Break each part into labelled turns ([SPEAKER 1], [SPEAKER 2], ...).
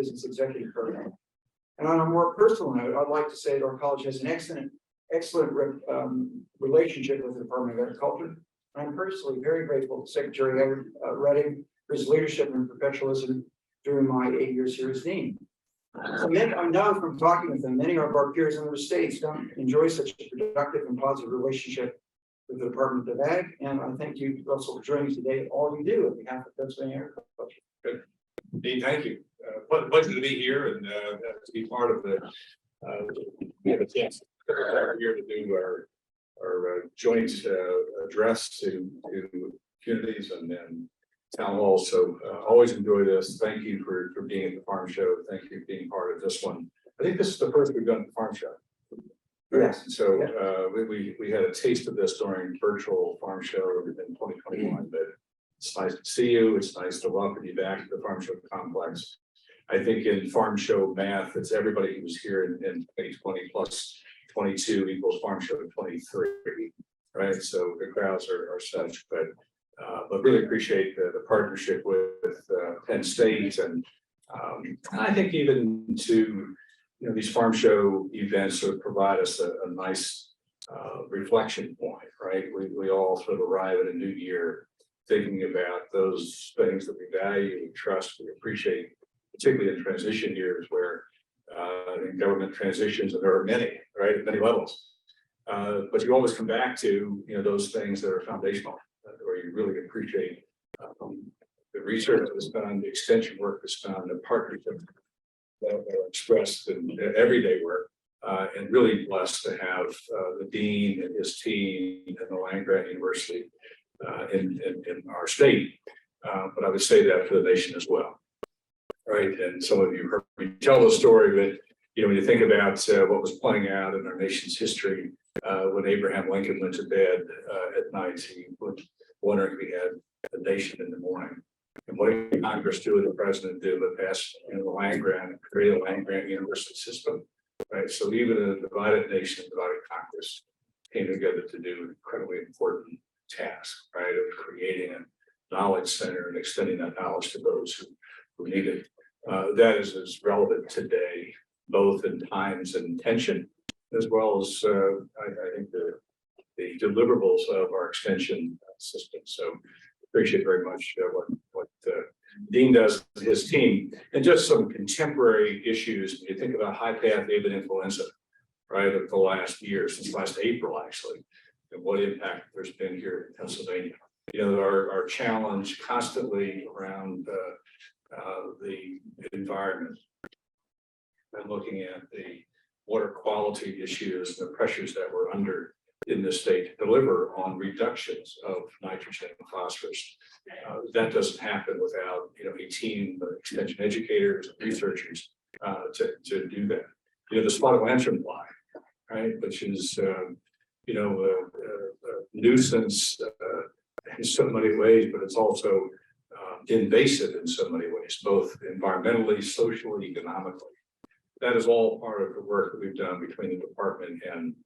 [SPEAKER 1] Business Executive Program. And on a more personal note, I'd like to say that our college has an excellent relationship with the Department of Agriculture. I'm personally very grateful to Secretary Redding for his leadership and professionalism during my 8 years here as dean. I know from talking with them, many of our peers in other states don't enjoy such a productive and positive relationship with the Department of Ag. And I thank you, Russell, for joining us today. All you do on behalf of Pennsylvania Agriculture.
[SPEAKER 2] Good. Dean, thank you. Pleasure to be here and to be part of the. We have a chance here to do our joint address to communities and then town halls. So always enjoy this. Thank you for being at the farm show. Thank you for being part of this one. I think this is the first we've done at the farm show. Right?
[SPEAKER 1] Yes.
[SPEAKER 2] So we had a taste of this during virtual farm show in 2021, but it's nice to see you. It's nice to welcome you back to the farm show complex. I think in farm show math, it's everybody who was here in 2020 plus 22 equals farm show 23, right? So the crowds are such, but really appreciate the partnership with Penn State, and I think even to these farm show events sort of provide us a nice reflection point, right? We all sort of arrive at a new year thinking about those things that we value, we trust, we appreciate, particularly in transition years where in government transitions, and there are many, right, at many levels. But you always come back to those things that are foundational, where you really appreciate the research that's done, the extension work that's done, the partnership that are expressed in everyday work, and really blessed to have the dean and his team and the land-grant university in our state. But I would say that for the nation as well, right? And some of you heard me tell the story, but when you think about what was playing out in our nation's history, when Abraham Lincoln went to bed at night, he was wondering if he had a nation in the morning. And what did Congress do and the president do? They passed the land grant, create a land grant university system, right? So even a divided nation, divided Congress came together to do an incredibly important task, right? Of creating a knowledge center and extending that knowledge to those who need it. That is as relevant today, both in times and tension, as well as I think the deliverables of our extension system. So appreciate very much what Dean does with his team, and just some contemporary issues. When you think about high path avian influenza, right, of the last year, since last April actually, and what impact there's been here in Pennsylvania. Our challenge constantly around the environment and looking at the water quality issues, the pressures that we're under in this state to deliver on reductions of nitrogen and phosphorus. That doesn't happen without a team of extension educators and researchers to do that. The spotted lantern fly, right, which is a nuisance in so many ways, but it's also invasive in so many ways, both environmentally, socially, economically. That is all part of the work that we've done between the department and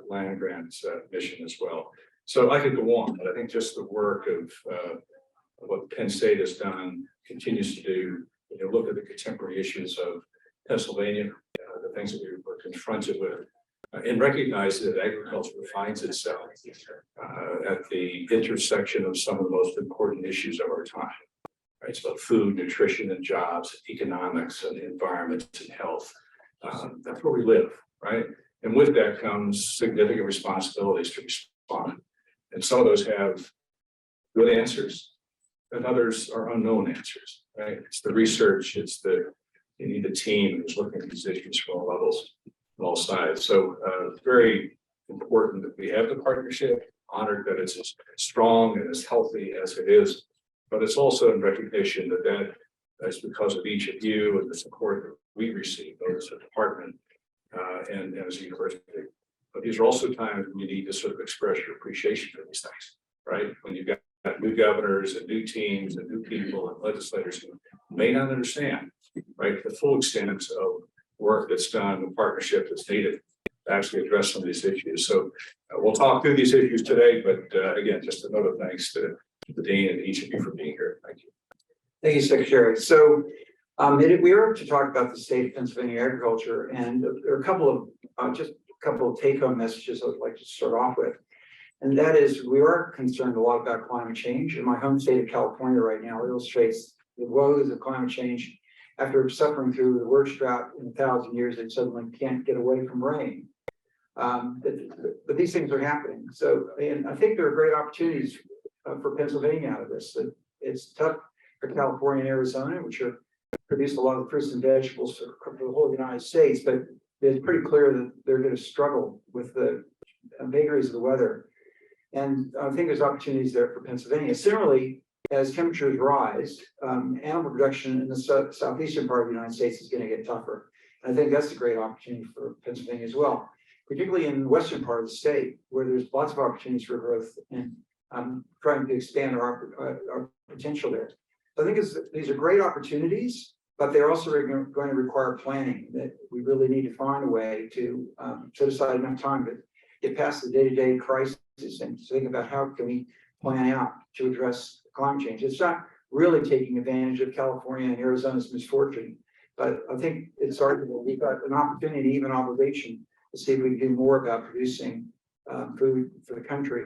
[SPEAKER 2] land grants mission as well. So I could go on, but I think just the work of what Penn State has done, continues to do. Look at the contemporary issues of Pennsylvania, the things that we were confronted with, and recognize that agriculture finds itself at the intersection of some of the most important issues of our time. Right, it's about food, nutrition, and jobs, economics, and environment, and health. That's where we live, right? And with that comes significant responsibilities to respond. And some of those have good answers, and others are unknown answers, right? It's the research, you need a team who's looking at these issues from all levels, on all sides. So it's very important that we have the partnership, honored that it's as strong and as healthy as it is. But it's also in recognition that is because of each of you and the support that we receive, both as a department and as a university. But these are also times when you need to sort of express your appreciation for these things, right? When you've got new governors and new teams and new people and legislators who may not understand, right, the full extent of work that's done, the partnership that's needed to actually address some of these issues. So we'll talk through these issues today, but again, just another thanks to the dean and each of you for being here. Thank you.
[SPEAKER 1] Thank you, Secretary. So We are to talk about the state of Pennsylvania agriculture, and there are a couple of take-home messages I'd like to start off with. And that is, we are concerned a lot about climate change, and my home state of California right now illustrates the woes of climate change. After suffering through the worst drought in 1,000 years, they suddenly can't get away from rain. But these things are happening. So, and I think there are great opportunities for Pennsylvania out of this. It's tough for California and Arizona, which produce a lot of fruits and vegetables for the whole United States, but it's pretty clear that they're going to struggle with the vagaries of the weather. And I think there's opportunities there for Pennsylvania. Similarly, as temperatures rise, animal production in the southeastern part of the United States is going to get tougher. And I think that's a great opportunity for Pennsylvania as well, particularly in the western part of the state, where there's lots of opportunities for growth and trying to expand our potential there. So I think these are great opportunities, but they're also going to require planning, that we really need to find a way to set aside enough time to get past the day-to-day crisis and think about how can we plan out to address climate change. It's not really taking advantage of California and Arizona's misfortune, but I think it's arguable we've got an opportunity, even obligation, to see if we can do more about producing food for the country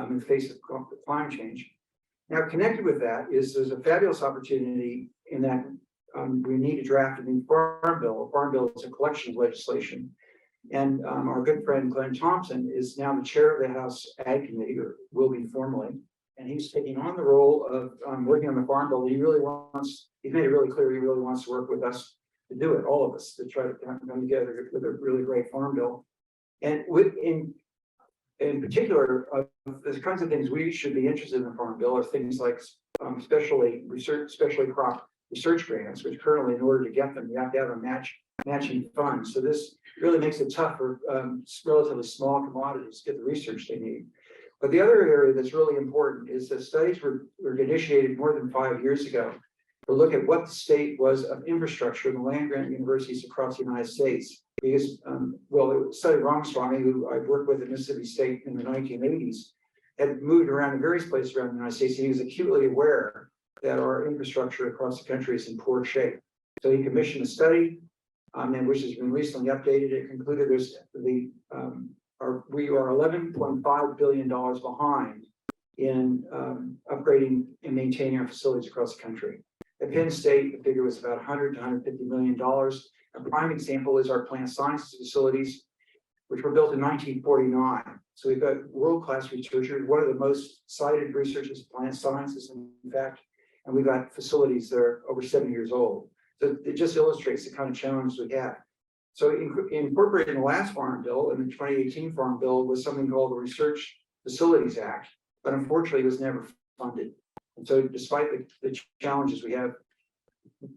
[SPEAKER 1] in the face of climate change. Now, connected with that is there's a fabulous opportunity in that we need to draft a new farm bill. A farm bill is a collection of legislation. And our good friend Glenn Thompson is now the chair of the House Ag Committee, or will be formally, and he's taking on the role of working on the farm bill. He's made it really clear he really wants to work with us to do it, all of us, to try to come together with a really great farm bill. And in particular, the kinds of things we should be interested in the farm bill are things like specially crop research grants, which currently, in order to get them, you have to have a matching funds. So this really makes it tough for relatively small commodities to get the research they need. But the other area that's really important is that studies were initiated more than 5 years ago to look at what the state was of infrastructure in the land-grant universities across the United States. Because, study Ramaswamy, who I've worked with at Mississippi State in the 1980s, had moved around in various places around the United States. And he was acutely aware that our infrastructure across the country is in poor shape. So he commissioned a study, and which has been recently updated. It concluded we are $11.5 billion behind in upgrading and maintaining our facilities across the country. At Penn State, the figure was about $100 to $150 million. A prime example is our plant sciences facilities, which were built in 1949. So we've got world-class researchers, one of the most cited researchers in plant sciences, in fact, and we've got facilities that are over 7 years old. So it just illustrates the kind of challenge we have. So incorporated in the last farm bill, in the 2018 farm bill, was something called the Research Facilities Act, but unfortunately it was never funded. And so despite the challenges we have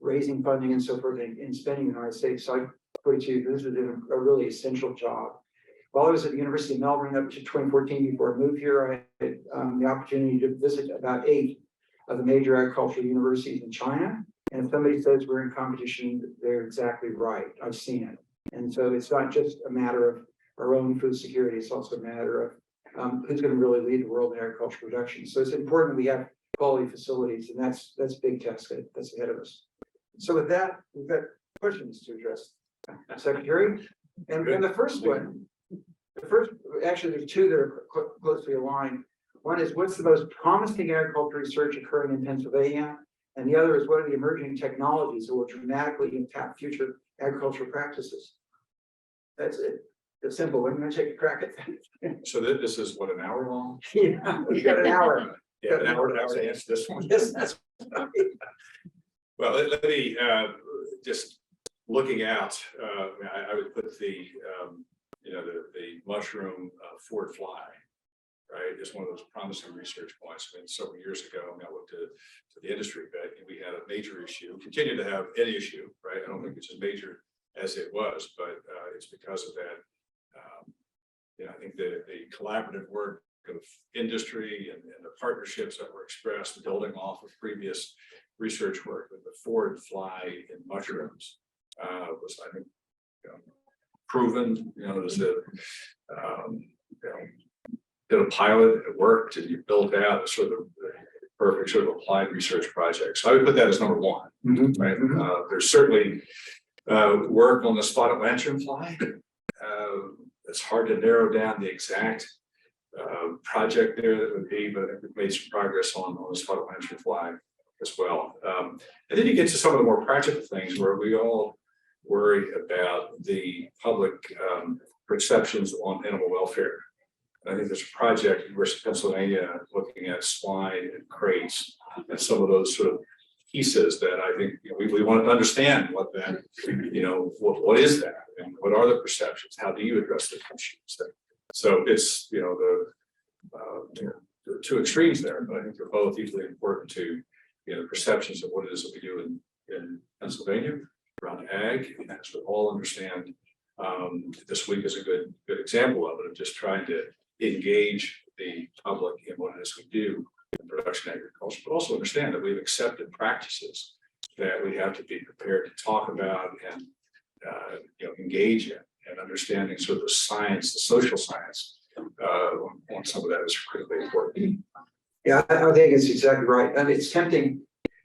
[SPEAKER 1] raising funding and so forth in spending in the United States, so I put it to you, this is a really essential job. While I was at the University of Melbourne up to 2014, before I moved here, I had the opportunity to visit about 8 of the major agricultural universities in China. And if somebody says we're in competition, they're exactly right. I've seen it. And so it's not just a matter of our own food security, it's also a matter of who's going to really lead the world in agricultural production. So it's important we have quality facilities, and that's a big task that's ahead of us. So with that, we've got questions to address, Secretary. And the first one, actually there's 2 that are closely aligned. One is, what's the most promising agricultural research occurring in Pennsylvania? And the other is, what are the emerging technologies that will dramatically impact future agricultural practices? That's it. It's simple. I'm going to take a crack at that.
[SPEAKER 2] So this is what, an hour long?
[SPEAKER 1] Yeah, we got an hour.
[SPEAKER 2] Yeah, an hour to answer this one.
[SPEAKER 1] Yes, that's right.
[SPEAKER 2] Well, let me just looking out. I would put the mushroom Ford fly, right? It's one of those promising research points. I mean, several years ago, I looked to the industry, but we had a major issue, continue to have an issue, right? I don't think it's as major as it was, but it's because of that. I think the collaborative work of industry and the partnerships that were expressed, building off of previous research work with the Ford fly in mushrooms was, I think, proven. There's did a pilot, it worked, and you built out a sort of perfect sort of applied research project. So I would put that as number one, right?
[SPEAKER 1] Mhm.
[SPEAKER 2] There's certainly work on the spotted lanternfly. It's hard to narrow down the exact project there that would be, but we've made some progress on the spotted lanternfly as well. And then you get to some of the more practical things where we all worry about the public perceptions on animal welfare. I think there's a project in University of Pennsylvania looking at swine and crates and some of those sort of pieces that I think we want to understand what that, what is that and what are the perceptions? How do you address the issues? So it's, the two extremes there, but I think they're both equally important to, the perceptions of what it is that we do in Pennsylvania around ag. And as we all understand, this week is a good example of it, of just trying to engage the public in what it is we do in production agriculture, but also understand that we've accepted practices that we have to be prepared to talk about and engage in, and understanding sort of the science, the social science on some of that is critically important.
[SPEAKER 1] Yeah, I think it's exactly right. And it's tempting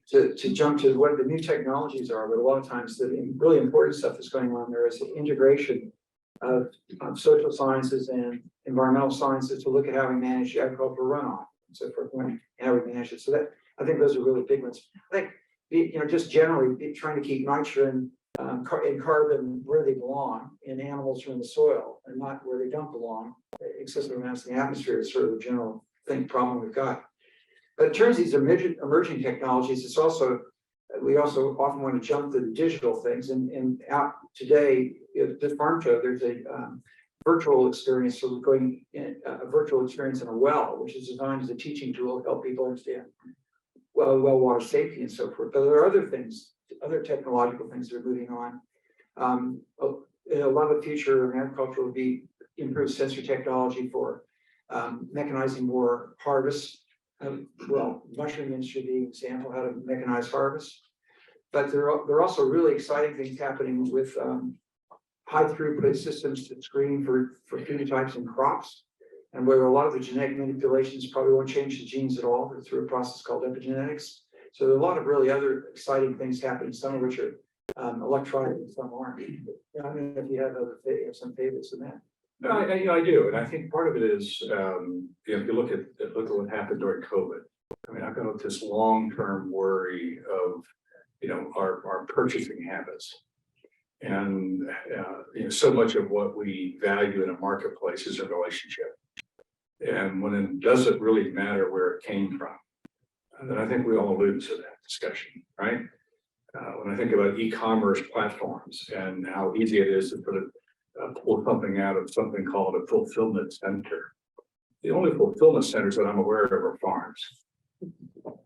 [SPEAKER 1] to jump to what the new technologies are, but a lot of times the really important stuff that's going on there is the integration of social sciences and environmental sciences to look at how we manage agricultural runoff and so forth, and how we manage it. So that, I think those are really big ones. I think, just generally trying to keep nitrogen and carbon where they belong in animals or in the soil and not where they don't belong, excessive amounts in the atmosphere is sort of the general problem we've got. But in terms of these emerging technologies, it's also, we also often want to jump to the digital things, and out today at this farm show, there's a virtual experience. So we're going in a virtual experience in a well, which is designed as a teaching tool to help people understand well water safety and so forth. But there are other things, other technological things that are moving on. A lot of the future in agriculture will be improved sensor technology for mechanizing more harvests. Mushroom industry being an example how to mechanize harvest. But there are also really exciting things happening with high throughput systems to screen for phenotypes in crops, and where a lot of the genetic manipulations probably won't change the genes at all. They're through a process called epigenetics. So there are a lot of really other exciting things happening, some of which are electronic and some aren't. I don't know if you have some favorites in that.
[SPEAKER 2] No, I do, and I think part of it is, if you look at what happened during COVID. I mean, I've got this long-term worry of, our purchasing habits, and so much of what we value in a marketplace is a relationship, and when it doesn't really matter where it came from, then I think we all lose in that discussion, right? When I think about e-commerce platforms and how easy it is to pull something out of something called a fulfillment center. The only fulfillment centers that I'm aware of are farms,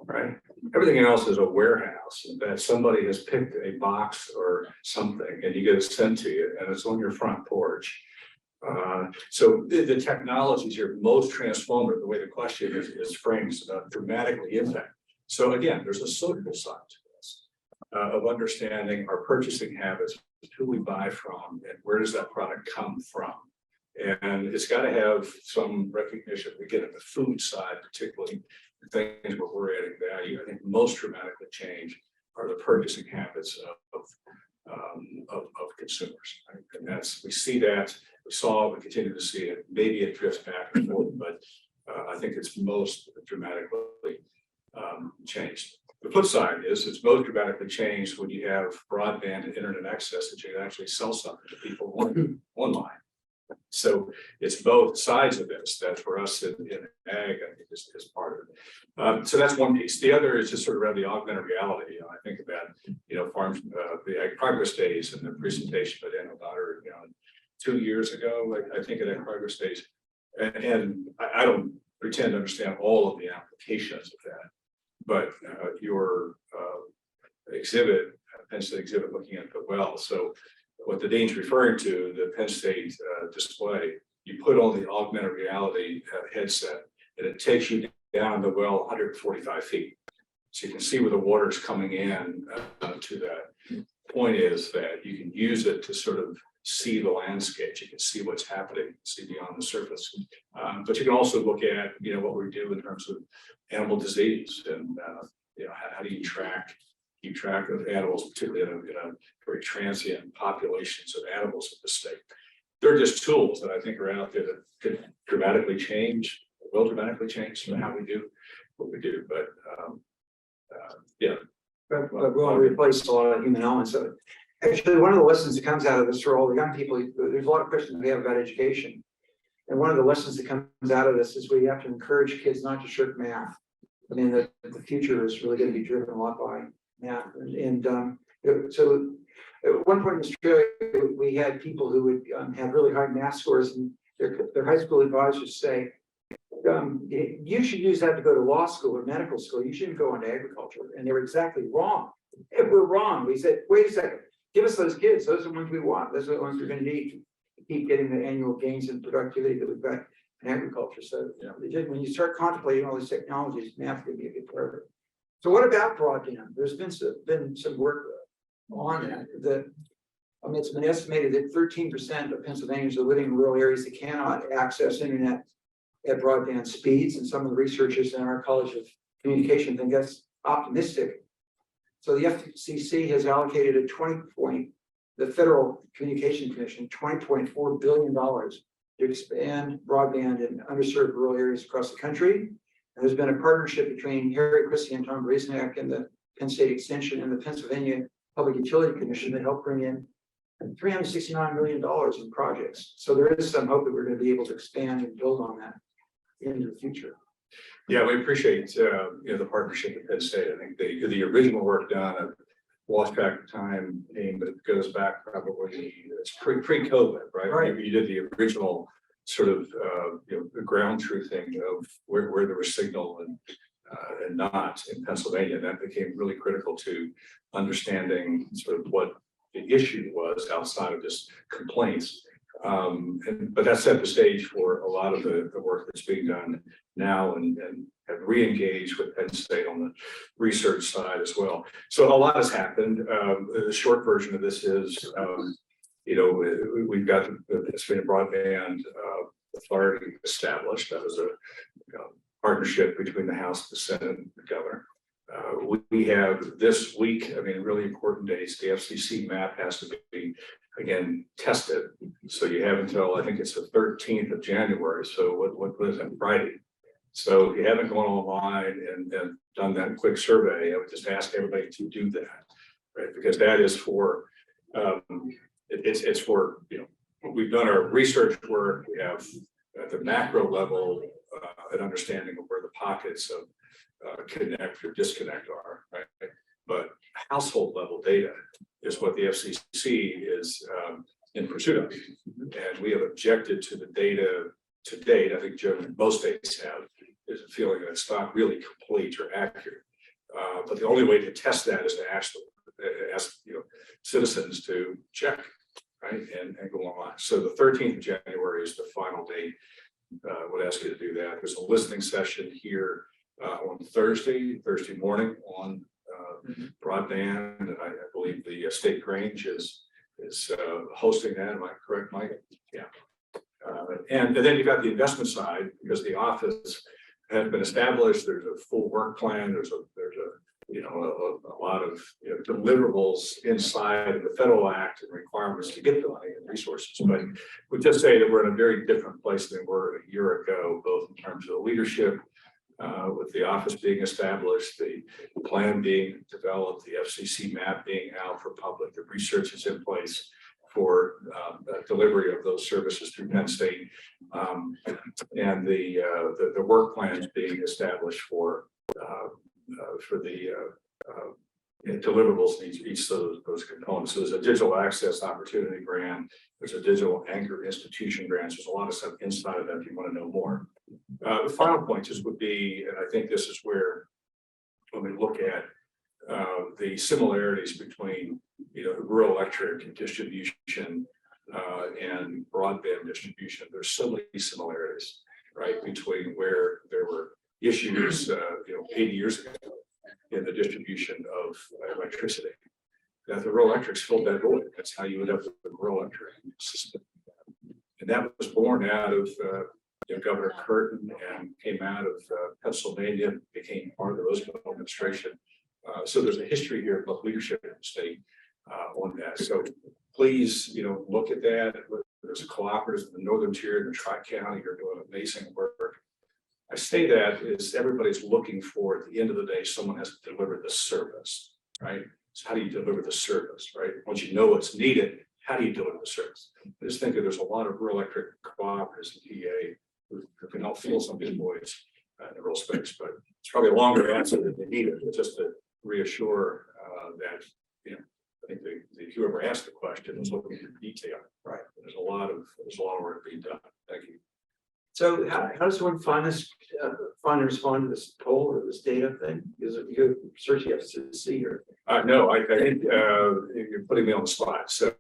[SPEAKER 2] right? Everything else is a warehouse that somebody has picked a box or something and you get it sent to you and it's on your front porch. So the technologies are most transformative. The way the question is framed dramatically impact. So again, there's a social side to this of understanding our purchasing habits, who we buy from, and where does that product come from. And it's got to have some recognition. We get at the food side, particularly things where we're adding value. I think most dramatically change are the purchasing habits of consumers. Right? And we see that, we saw it, we continue to see it. Maybe it drifts back and forth, but I think it's most dramatically changed. The flip side is it's most dramatically changed when you have broadband and internet access that you can actually sell something to people online. So it's both sides of this that for us in ag, I think is part of it. So that's one piece. The other is just sort of around the augmented reality. I think about, farms, the Ag Progress Days and the presentation by Daniel Goddard, 2 years ago, I think at Ag Progress Days. And I don't pretend to understand all of the applications of that. But your exhibit, Penn State exhibit looking at the well. So what the dean's referring to, the Penn State display, you put on the augmented reality headset and it takes you down the well 145 feet. So you can see where the water is coming in to that. Point is that you can use it to sort of see the landscape, you can see what's happening, see beyond the surface. But you can also look at, what we do in terms of animal disease and, how do you keep track of animals, particularly in a very transient populations of animals in the state. They're just tools that I think are out there that could dramatically change, will dramatically change how we do what we do. But yeah.
[SPEAKER 1] But we'll replace a lot of human elements. So actually, one of the lessons that comes out of this for all the young people, there's a lot of questions we have about education. And one of the lessons that comes out of this is we have to encourage kids not to shirk math. I mean, the future is really going to be driven a lot by math. So at one point in Australia, we had people who would have really high math scores, and their high school advisors say, you should use that to go to law school or medical school. You shouldn't go into agriculture. And they were exactly wrong. If we're wrong, we said, wait a second, give us those kids. Those are the ones we want. Those are the ones we're going to need to keep getting the annual gains in productivity that we've got in agriculture. So when you start contemplating all these technologies, math can be a big part of it. So what about broadband? There's been some work on that. It's been estimated that 13% of Pennsylvanians are living in rural areas that cannot access internet at broadband speeds, and some of the researchers in our College of Communication think that's optimistic. So the FCC has allocated the Federal Communication Commission, $20.4 billion to expand broadband in underserved rural areas across the country. And there's been a partnership between Harry Christie and Tom Brazniak and the Penn State Extension and the Pennsylvania Public Utility Commission that helped bring in $369 million in projects. So there is some hope that we're going to be able to expand and build on that into the future.
[SPEAKER 2] Yeah, we appreciate the partnership with Penn State. I think the original work done, I've lost track of time, but it goes back probably it's pre-COVID, right?
[SPEAKER 1] Right.
[SPEAKER 2] You did the original sort of the ground truthing of where there was signal and not in Pennsylvania. That became really critical to understanding sort of what the issue was outside of just complaints. But that set the stage for a lot of the work that's being done now and have re-engaged with Penn State on the research side as well. So a lot has happened. The short version of this is, we've got the Pennsylvania Broadband Authority established. That was a partnership between the House, the Senate, and the governor. We have this week, really important days. The FCC map has to be again tested. So you have until I think it's the 13th of January. So what is that, Friday? So if you haven't gone online and done that quick survey, I would just ask everybody to do that, right? Because that is for it's for we've done our research work. We have at the macro level an understanding of where the pockets of connect or disconnect are, right? But household level data is what the FCC is in pursuit of, and we have objected to the data to date. I think generally most states have is a feeling that it's not really complete or accurate. But the only way to test that is to ask citizens to check, right, and go online. So the 13th of January is the final date. I would ask you to do that. There's a listening session here on Thursday morning on broadband, and I believe the State Grange is hosting that. Am I correct, Mike? Yeah. And then you've got the investment side, because the office has been established. There's a full work plan. There's a lot of deliverables inside of the federal act and requirements to get the money and resources. But we just say that we're in a very different place than we were a year ago, both in terms of leadership, with the office being established, the plan being developed, the FCC map being out for public, the research is in place for delivery of those services through Penn State, and the work plans being established for the deliverables in each of those components. So there's a digital access opportunity grant. There's a digital anchor institution grant. There's a lot of stuff inside of that if you want to know more. The final point just would be, and I think this is where when we look at the similarities between rural electric distribution and broadband distribution, there's so many similarities, right, between where there were issues 80 years ago in the distribution of electricity. That the rural electrics filled that void. That's how you end up with rural electric. system. And that was born out of Governor Curtin and came out of Pennsylvania, became part of the Roosevelt administration. So there's a history here of leadership in the state on that. So please, look at that. There's a cooperative in the northern tier in the Tri-County. You're doing amazing work. I say that is everybody's looking for, at the end of the day, someone has to deliver the service, right? So how do you deliver the service, right? Once you know what's needed, how do you deliver the service? I just think that there's a lot of rural electric cooperatives in PA who can help fill some of these voids in the rural space, but it's probably a longer answer than they need it, just to reassure that, I think whoever asked the question was looking for detail. Right. There's a lot of work being done. Thank you.
[SPEAKER 1] So how does one find and respond to this poll or this data thing? Is it you search the FCC or?
[SPEAKER 2] No, I think you're putting me on the spot. So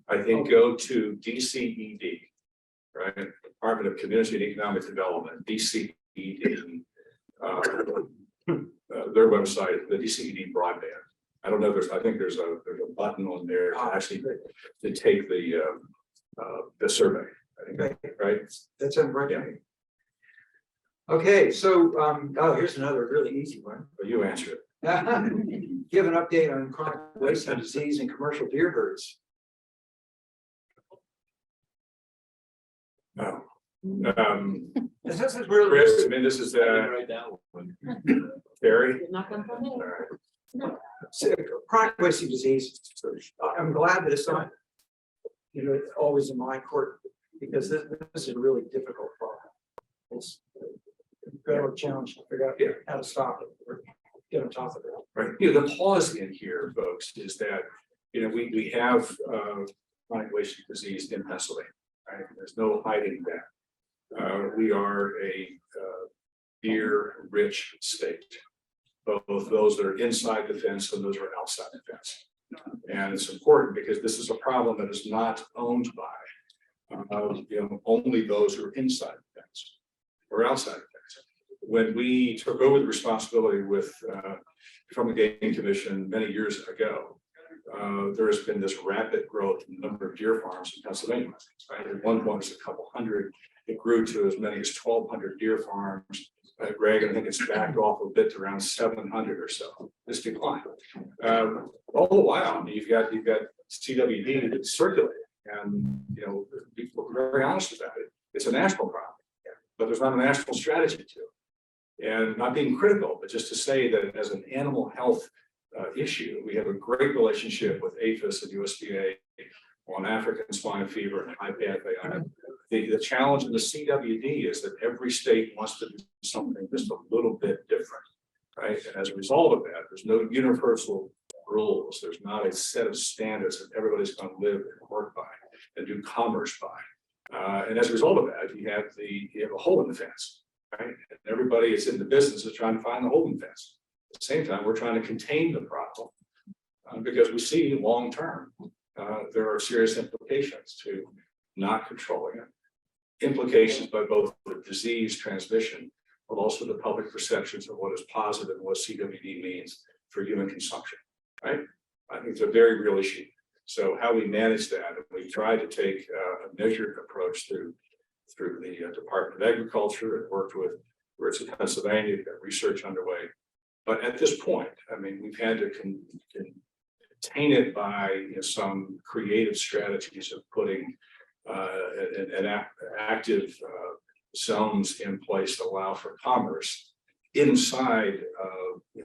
[SPEAKER 2] I think go to DCED, right? Department of Community and Economic Development, DCED, their website, the DCED broadband. I don't know. I think there's a button on there to actually to take the survey. I think, right?
[SPEAKER 1] That's right. Yeah. Okay, so here's another really easy one.
[SPEAKER 2] But you answer it.
[SPEAKER 1] Give an update on chronic wasting disease in commercial deer herds.
[SPEAKER 2] No.
[SPEAKER 1] This is really
[SPEAKER 2] Chris, I mean, this is
[SPEAKER 3] Write that one.
[SPEAKER 2] Terry.
[SPEAKER 4] Not gonna come in.
[SPEAKER 2] All right.
[SPEAKER 1] chronic wasting disease. I'm glad that it's not, always in my court, because this is a really difficult problem. It's a incredible challenge to figure out how to stop it or get on top of it.
[SPEAKER 2] Right. The pause in here, folks, is that we have chronic wasting disease in Pennsylvania. Right? There's no hiding that. We are a deer-rich state. Both those that are inside the fence and those that are outside the fence. And it's important because this is a problem that is not owned by only those who are inside the fence or outside the fence. When we took over the responsibility from the Game Commission many years ago, there has been this rapid growth in the number of deer farms in Pennsylvania. Right? At one point, it was a couple hundred. It grew to as many as 1,200 deer farms. Greg, I think it's backed off a bit to around 700 or so. This decline. All the while, you've got CWD that's circulating, and people are very honest about it. It's a national problem, but there's not a national strategy to it. And not being critical, but just to say that as an animal health issue, we have a great relationship with APHIS and USDA on African swine fever and high pathway. The challenge in the CWD is that every state wants to do something just a little bit different, right? And as a result of that, there's no universal rules. There's not a set of standards that everybody's going to live and work by and do commerce by. And as a result of that, you have a hole in the fence, right? And everybody is in the business of trying to find the hole in the fence. At the same time, we're trying to contain the problem because we see long term there are serious implications to not controlling it. Implications by both the disease transmission, but also the public perceptions of what is positive and what CWD means for human consumption, right? I think it's a very real issue. So how we manage that, and we try to take a measured approach through the Department of Agriculture and worked with, where it's in Pennsylvania, we've got research underway. But at this point, I mean, we've had to contain it by some creative strategies of putting active zones in place to allow for commerce inside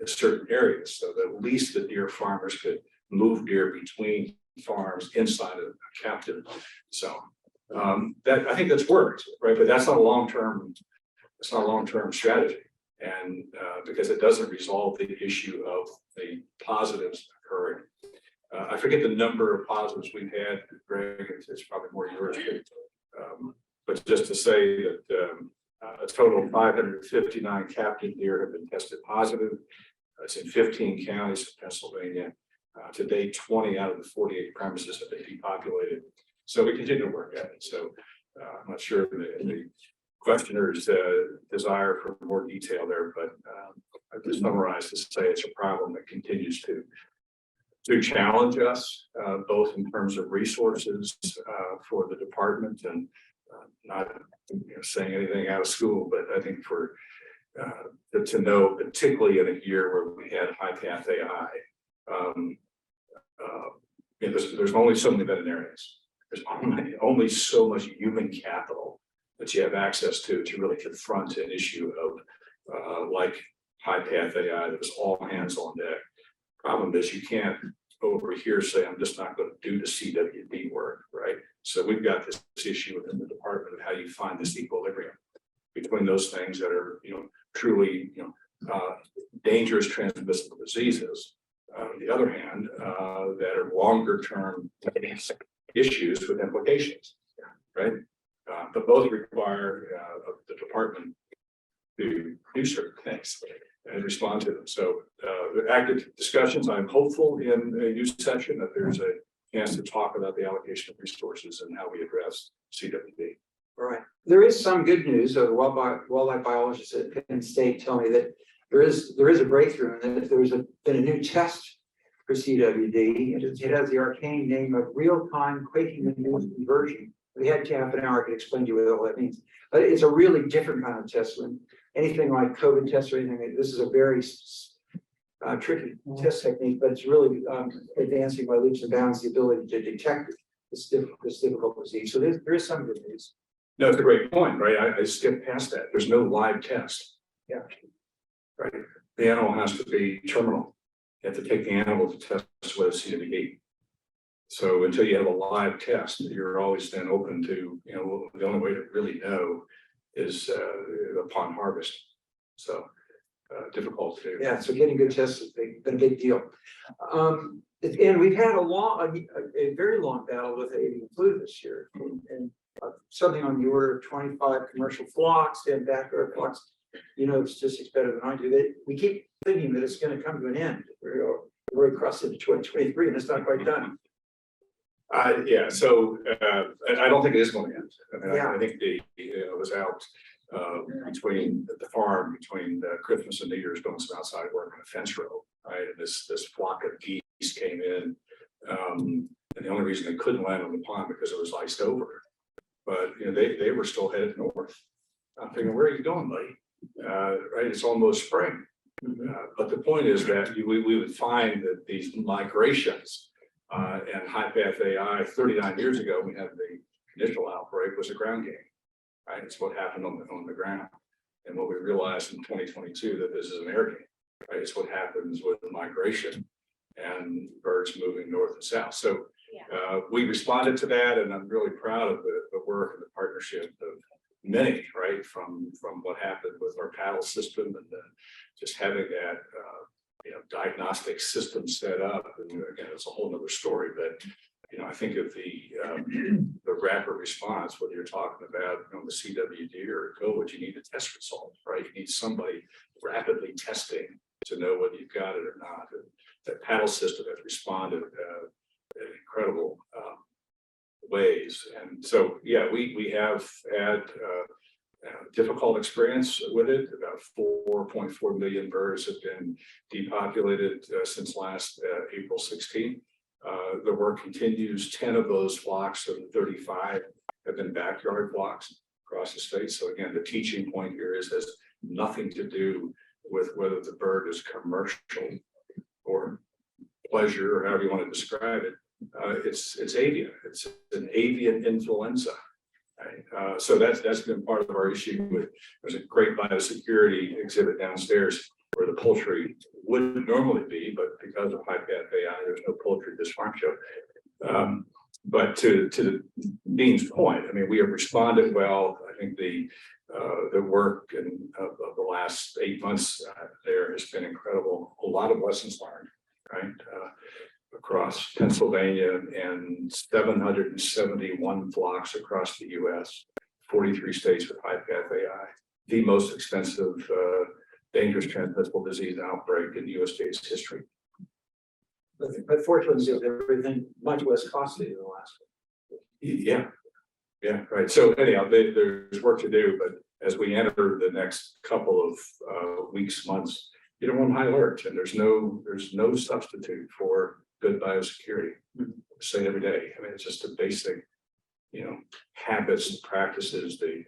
[SPEAKER 2] certain areas, so that at least the deer farmers could move deer between farms inside of a captive zone. That I think that's worked, right? But that's not a long-term. It's not a long-term strategy, and because it doesn't resolve the issue of the positives occurring. I forget the number of positives we've had, Greg. It's probably more yours, but just to say that a total of 559 captive deer have been tested positive. It's in 15 counties in Pennsylvania. To date, 20 out of the 48 premises have been depopulated. So we continue to work at it. So I'm not sure the questioner's desire for more detail there, but I've just summarized to say it's a problem that continues to to challenge us, both in terms of resources for the department and not saying anything out of school, but I think for to know, particularly in a year where we had high path AI, there's only so many veterinarians. There's only so much human capital that you have access to really confront an issue of like high path AI that was all hands on deck. Problem is you can't over here say, I'm just not going to do the CWD work, right? So we've got this issue within the department of how you find this equilibrium between those things that are, truly, dangerous transmissible diseases. On the other hand, that are longer term issues with implications, right? But both require the department to do certain things and respond to them. So the active discussions, I'm hopeful in a new session that there's a chance to talk about the allocation of resources and how we address CWD.
[SPEAKER 1] All right. There is some good news. Wildlife biologists at Penn State tell me that there is a breakthrough, and that if there's been a new test for CWD, it has the arcane name of real-time quaking-induced conversion. We had half an hour, I could explain to you what all that means. But it's a really different kind of test than anything like COVID tests or anything. This is a very tricky test technique, but it's really advancing by leaps and bounds the ability to detect this difficult disease. So there is some good news.
[SPEAKER 2] No, it's a great point, right? I skipped past that. There's no live test.
[SPEAKER 1] Yeah.
[SPEAKER 2] Right. The animal has to be terminal. You have to take the animal to test with CWD. So until you have a live test, you're always then open to, the only way to really know is upon harvest. So difficult to do.
[SPEAKER 1] Yeah, so getting good tests has been a big deal. And we've had a very long battle with avian flu this year, and something on the order of 25 commercial flocks and backyard flocks. Statistics better than I do. We keep thinking that it's going to come to an end. We're across into 2023, and it's not quite done.
[SPEAKER 2] Yeah, so I don't think it is going to end.
[SPEAKER 1] Yeah.
[SPEAKER 2] I think it was out between the farm, between Christmas and New Year's, doing some outside work on a fence row, right? And this flock of geese came in, and the only reason they couldn't land on the pond because it was iced over. But they were still headed north. I'm thinking, where are you going, buddy? Right, it's almost spring. But the point is that we would find that these migrations and high path AI 39 years ago, we had the initial outbreak was a ground game, right? It's what happened on the ground. And what we realized in 2022 that this is an air game, right? It's what happens with migration and birds moving north and south. So we responded to that, and I'm really proud of the work and the partnership of many, right, from what happened with our paddle system and just having that diagnostic system set up. And again, it's a whole nother story, but I think of the rapid response, whether you're talking about the CWD or COVID, you need a test result, right? You need somebody rapidly testing to know whether you've got it or not. And that paddle system has responded in incredible ways. And so, we have had difficult experience with it. About 4.4 million birds have been depopulated since last April 16th. The work continues. 10 of those flocks of 35 have been backyard flocks across the state. So again, the teaching point here has nothing to do with whether the bird is commercial or pleasure or however you want to describe it. It's avian. It's an avian influenza. Right? So that's been part of our issue. There's a great biosecurity exhibit downstairs where the poultry would normally be, but because of high path AI, there's no poultry at this farm show. But to Dean's point, we have responded well. I think the work of the last 8 months there has been incredible. A lot of lessons learned, right? Across Pennsylvania and 771 flocks across the U.S., 43 states with high path AI, the most extensive dangerous transmissible disease outbreak in U.S. history.
[SPEAKER 1] But fortunately, everything much less costly than the last one.
[SPEAKER 2] Yeah, right. So anyhow, there's work to do, but as we enter the next couple of weeks, months, we're on high alert, and there's no substitute for good biosecurity. I say it every day. I mean, it's just a basic, habits, practices, the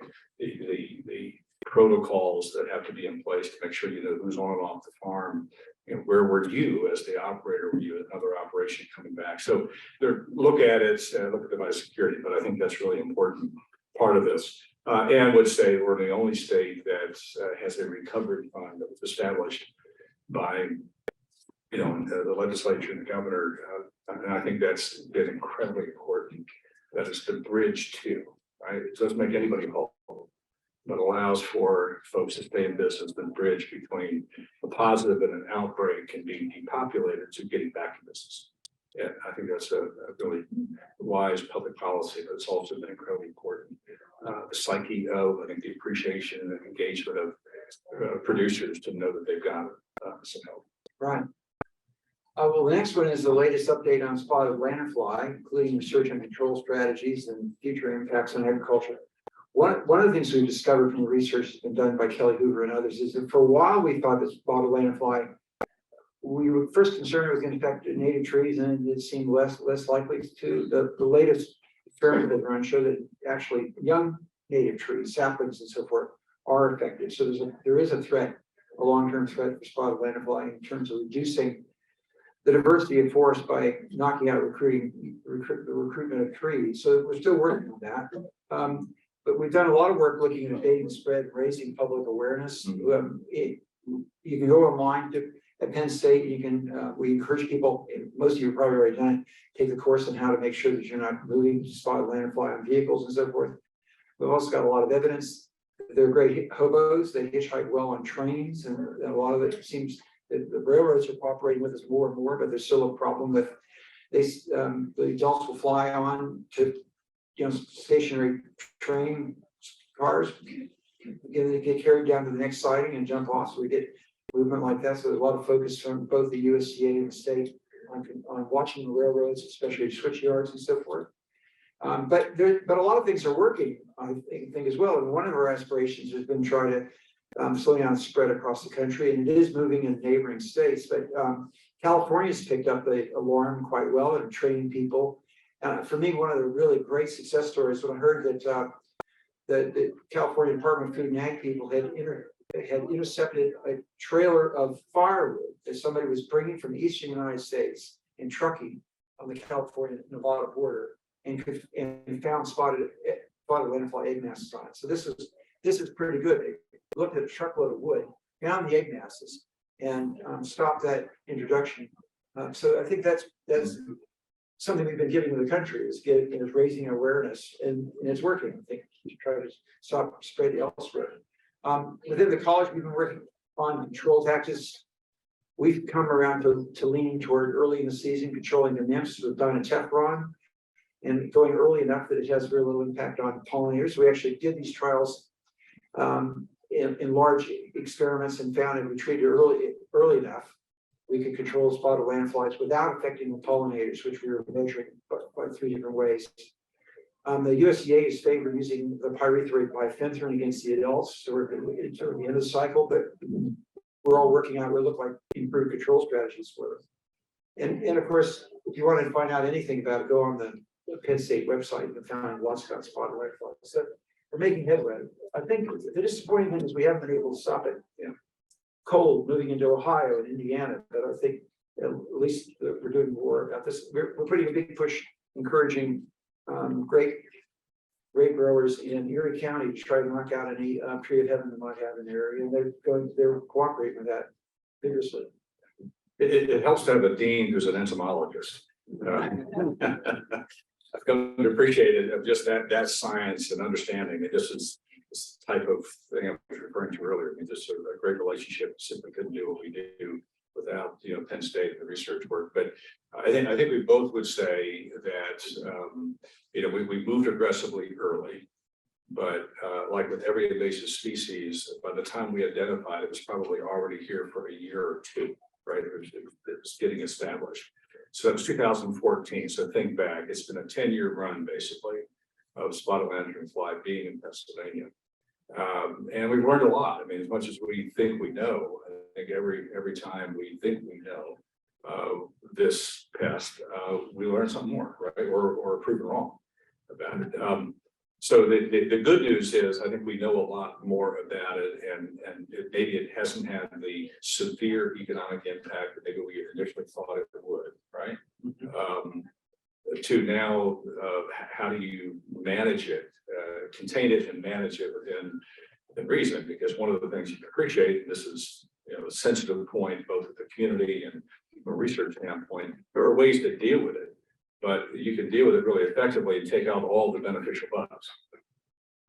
[SPEAKER 2] protocols that have to be in place to make sure you know who's on and off the farm. Where were you as the operator? Were you another operation coming back? So look at it, look at the biosecurity, but I think that's really important part of this. And would say we're the only state that has a recovery fund that was established by, the legislature and the governor. And I think that's been incredibly important. That is the bridge to, right? It doesn't make anybody whole, but allows for folks to stay in business. The bridge between a positive and an outbreak and being depopulated to getting back to business. Yeah, I think that's a really wise public policy, but it's also been incredibly important. The psyche of, I think, the appreciation and engagement of producers to know that they've got some help.
[SPEAKER 1] Right. Well, the next one is the latest update on spotted lanternfly, including research and control strategies and future impacts on agriculture. One of the things we've discovered from the research that's been done by Kelly Hoover and others is that for a while we thought that spotted lanternfly, we were first concerned it was going to affect native trees, and it seemed less likely to. The latest experiment that run showed that actually young native trees, saplings and so forth, are affected. So there is a threat, a long-term threat for spotted lanternfly in terms of reducing the diversity of forest by knocking out the recruitment of trees. So we're still working on that. But we've done a lot of work looking at abating spread, raising public awareness. You can go online at Penn State. You can. We encourage people. Most of you have probably already done it. Take the course on how to make sure that you're not moving spotted lanternfly on vehicles and so forth. We've also got a lot of evidence. They're great hobos. They hitchhike well on trains, and a lot of it seems that the railroads are cooperating with us more and more. But there's still a problem with the adults will fly on to stationary train cars, get carried down to the next siding and jump off. So we get movement like that. So there's a lot of focus from both the USDA and the state on watching the railroads, especially switch yards and so forth. But a lot of things are working, I think as well. And one of our aspirations has been trying to slow down spread across the country, and it is moving in neighboring states. But California's picked up the alarm quite well and training people. For me, one of the really great success stories when I heard that the California Department of Food and Ag people had intercepted a trailer of firewood that somebody was bringing from the eastern United States and trucking on the California-Nevada border, and found spotted lanternfly egg masses on it. So this is pretty good. They looked at a truckload of wood, found the egg masses, and stopped that introduction. So I think that's something we've been giving to the country is raising awareness, and it's working. I think to try to stop spread elsewhere. Within the college, we've been working on control tactics. We've come around to leaning toward early in the season controlling the nymphs with dinotefron, and going early enough that it has very little impact on pollinators. We actually did these trials in large experiments and found if we treated early enough, we could control spotted lanternflies without affecting the pollinators, which we were measuring by 3 different ways. The USDA is favored using the pyrethroid bifenthrin against the adults, so we're at the end of the cycle, but we're all working on what look like improved control strategies for them. And of course, if you want to find out anything about it, go on the Penn State website. You can find lots about spotted lanternflies. So we're making headway. I think the disappointing thing is we haven't been able to stop it. Cold moving into Ohio and Indiana, but I think at least we're doing more about this. We're putting a big push encouraging grape growers in Erie County to try to knock out any tree of heaven that might have in the area, and they're cooperating with that vigorously.
[SPEAKER 2] It helps to have a dean who's an entomologist. I've come to appreciate it of just that science and understanding. This is this type of thing I was referring to earlier. I mean, just sort of a great relationship. Simply couldn't do what we do without Penn State and the research work. But I think we both would say that we moved aggressively early, but like with every invasive species, by the time we identified it was probably already here for a year or two, right? It was getting established. So that was 2014. So think back, it's been a 10-year run basically of spotted lanternfly being in Pennsylvania. And we've learned a lot. I mean, as much as we think we know, I think every time we think we know, this past, we learned something more, right? Or proven wrong about it. So the good news is I think we know a lot more about it, and maybe it hasn't had the severe economic impact that maybe we initially thought it would, right? To now, how do you manage it, contain it and manage it within reason? Because one of the things you can appreciate, and this is a sensitive point, both at the community and from a research standpoint, there are ways to deal with it, but you can deal with it really effectively and take out all the beneficial bugs.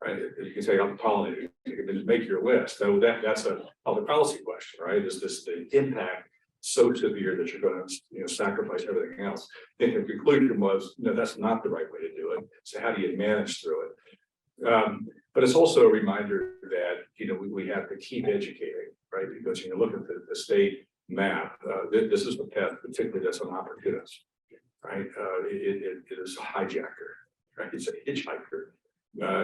[SPEAKER 2] Right, you can take out the pollinators, you can just make your list. So that's a public policy question, right? Is this the impact so severe that you're going to sacrifice everything else? I think the conclusion was, no, that's not the right way to do it. So how do you manage through it? But it's also a reminder that we have to keep educating, right? Because you look at the state map, this is the path, particularly that's an opportunist, right? It is a hijacker, right? It's a hitchhiker.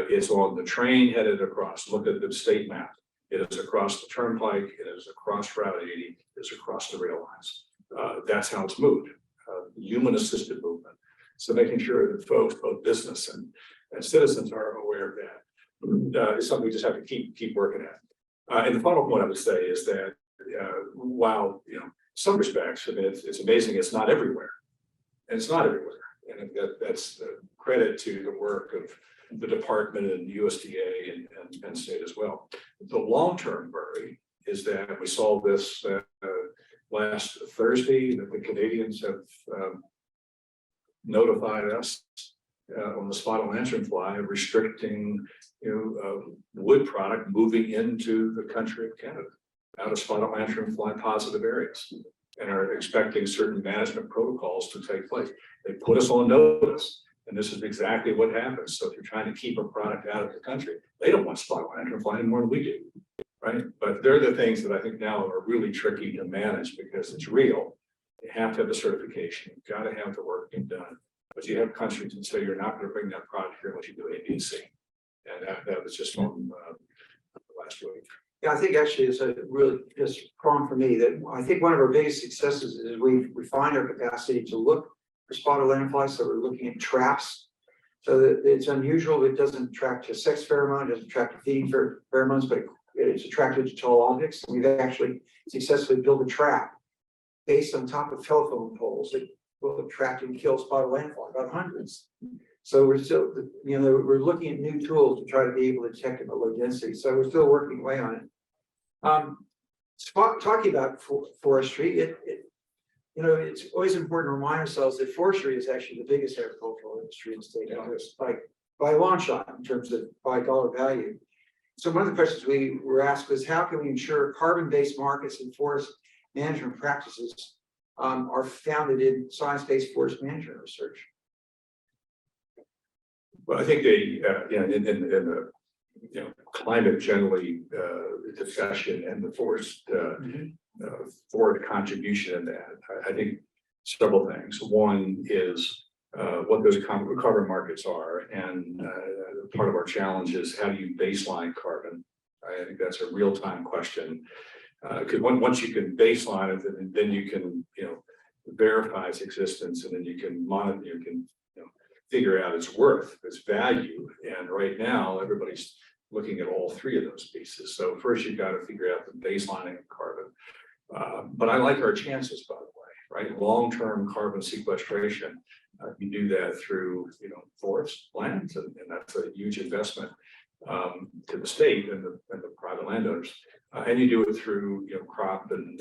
[SPEAKER 2] It's on the train headed across. Look at the state map. It is across the turnpike. It is across Route 80. It is across the rail lines. That's how it's moved. Human assisted movement. So making sure that folks, both business and citizens, are aware of that is something we just have to keep working at. And the final point I would say is that while some respects, I mean, it's amazing. It's not everywhere, and it's not everywhere. And that's credit to the work of the department and USDA and state as well. The long-term worry is that we saw this last Thursday, that the Canadians have notified us on the spotted lanternfly of restricting wood product moving into the country of Canada out of spotted lanternfly positive areas, and are expecting certain management protocols to take place. They put us on notice. And this is exactly what happens. So if you're trying to keep a product out of the country, they don't want spotted lanternfly any more than we do, right? But they're the things that I think now are really tricky to manage because it's real. You have to have the certification. You've got to have the work being done. But you have countries that say you're not going to bring that product here unless you do A, B, and C. And that was just on last week.
[SPEAKER 1] Yeah, I think actually it's a really just prong for me that I think one of our biggest successes is we've refined our capacity to look for spotted lanternflies. So we're looking at traps. So that it's unusual. It doesn't attract to sex pheromone, it doesn't attract to feeding pheromones, but it's attracted to tall objects. And we've actually successfully built a trap based on top of telephone poles that will attract and kill spotted lanternfly, about hundreds. So we're still, we're looking at new tools to try to be able to detect them at low density. So we're still working away on it. Talking about forestry, it's always important to remind ourselves that forestry is actually the biggest agricultural industry in the state, by a long shot in terms of by dollar value. So one of the questions we were asked was, how can we ensure carbon-based markets and forest management practices are founded in science-based forest management research?
[SPEAKER 2] Well, I think in the climate generally discussion and the forest forward contribution in that, I think several things. One is what those carbon markets are, and part of our challenge is how do you baseline carbon? I think that's a real-time question, because once you can baseline it, then you can verify its existence, and then you can monitor, you can figure out its worth, its value. And right now, everybody's looking at all three of those pieces. So first, you've got to figure out the baselining of carbon. But I like our chances, by the way, right? Long-term carbon sequestration. You do that through, forest lands, and that's a huge investment to the state and the private landowners. And you do it through, crop and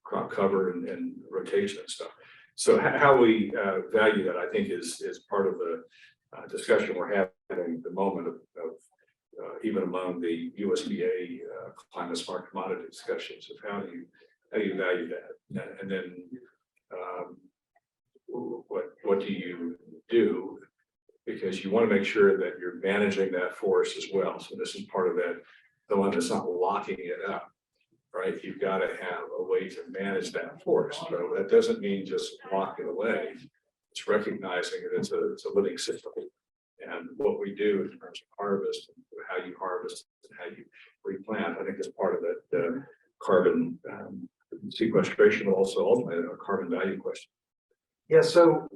[SPEAKER 2] crop cover and rotation and stuff. So how we value that, I think, is part of the discussion we're having at the moment of even among the USDA climate smart commodity discussions of how do you value that, and then what do you do, because you want to make sure that you're managing that forest as well. So this is part of that, the one that's not locking it up. Right, you've got to have a way to manage that forest. So that doesn't mean just lock it away. It's recognizing that it's a living system, and what we do in terms of harvest, and how you harvest, and how you replant, I think is part of that carbon sequestration, but also ultimately a carbon value question.
[SPEAKER 1] Yeah, so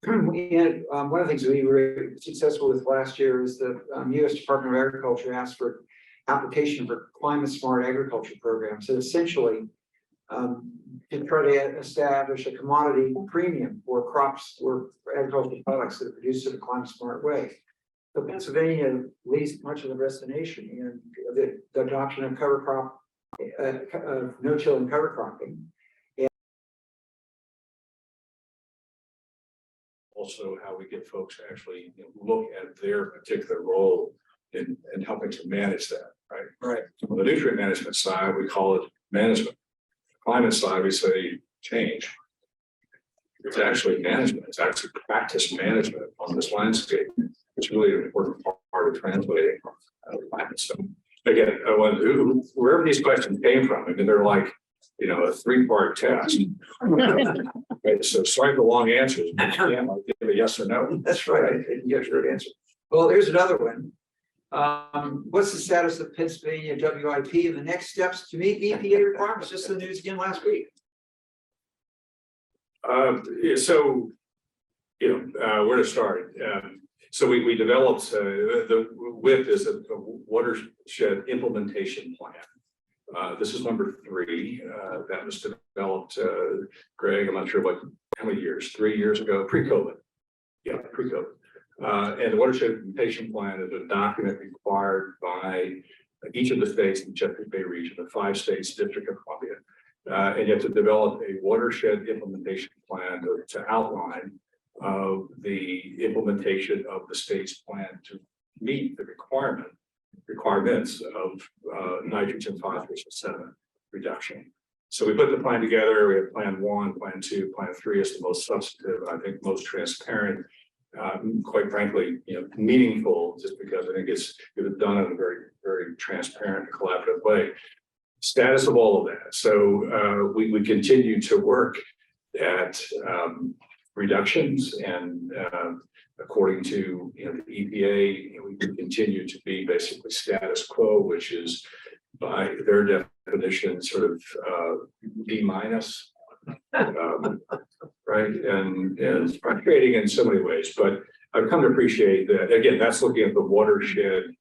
[SPEAKER 1] we had, one of the things we were successful with last year is the US Department of Agriculture asked for application for climate smart agriculture programs. So essentially, to try to establish a commodity premium for crops or for agricultural products that are produced in a climate smart way. So Pennsylvania leads much of the rest of the nation in the adoption of cover crop, no-till and cover cropping.
[SPEAKER 2] Also, how we get folks to actually look at their particular role in helping to manage that, right?
[SPEAKER 1] Right.
[SPEAKER 2] On the nutrient management side, we call it management. Climate side, we say change. It's actually management. It's actually practice management on this landscape. It's really an important part of translating climate. So again, wherever these questions came from, I mean, they're like, a 3-part test. Right, so sorry for long answers, but yeah, I'll give a yes or no.
[SPEAKER 1] That's right. Yes, short answer. Well, here's another one. What's the status of Pennsylvania WIP and the next steps to meet EPA requirements? Just the news again last week.
[SPEAKER 2] So, where to start? So we developed the WIP is a watershed implementation plan. This is number 3 that was developed, Greg, I'm not sure how many years, 3 years ago, pre-COVID. Yeah, pre-COVID. And the watershed implementation plan is a document required by each of the states in the Chesapeake Bay region, the 5 states, District of Columbia. And you have to develop a watershed implementation plan to outline the implementation of the state's plan to meet the requirements of nitrogen, phosphorus, and sediment reduction. So we put the plan together. We have plan 1, plan 2, plan 3 is the most substantive, I think most transparent, quite frankly, meaningful, just because I think it was done in a very, very transparent and collaborative way. Status of all of that. So we continue to work at reductions, and according to the EPA, we continue to be basically status quo, which is by their definition sort of D-, right? And it's frustrating in so many ways, but I've come to appreciate that. Again, that's looking at the watershed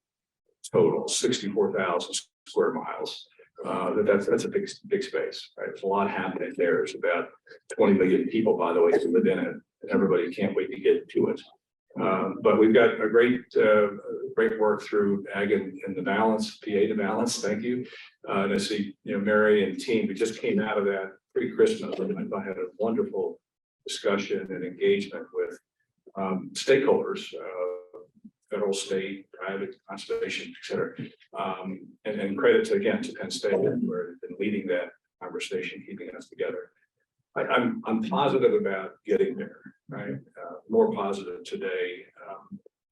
[SPEAKER 2] total, 64,000 square miles. That's a big space, right? There's a lot happening there. There's about 20 million people, by the way, who live in it, and everybody can't wait to get to it. But we've got a great work through Ag and the Balance, PA to Balance. Thank you. And I see, Mary and team. We just came out of that pre-Christmas, and I had a wonderful discussion and engagement with stakeholders. Federal, state, private, conservation, et cetera. And credit to Penn State, where they've been leading that conversation, keeping us together. I'm positive about getting there, right? More positive today,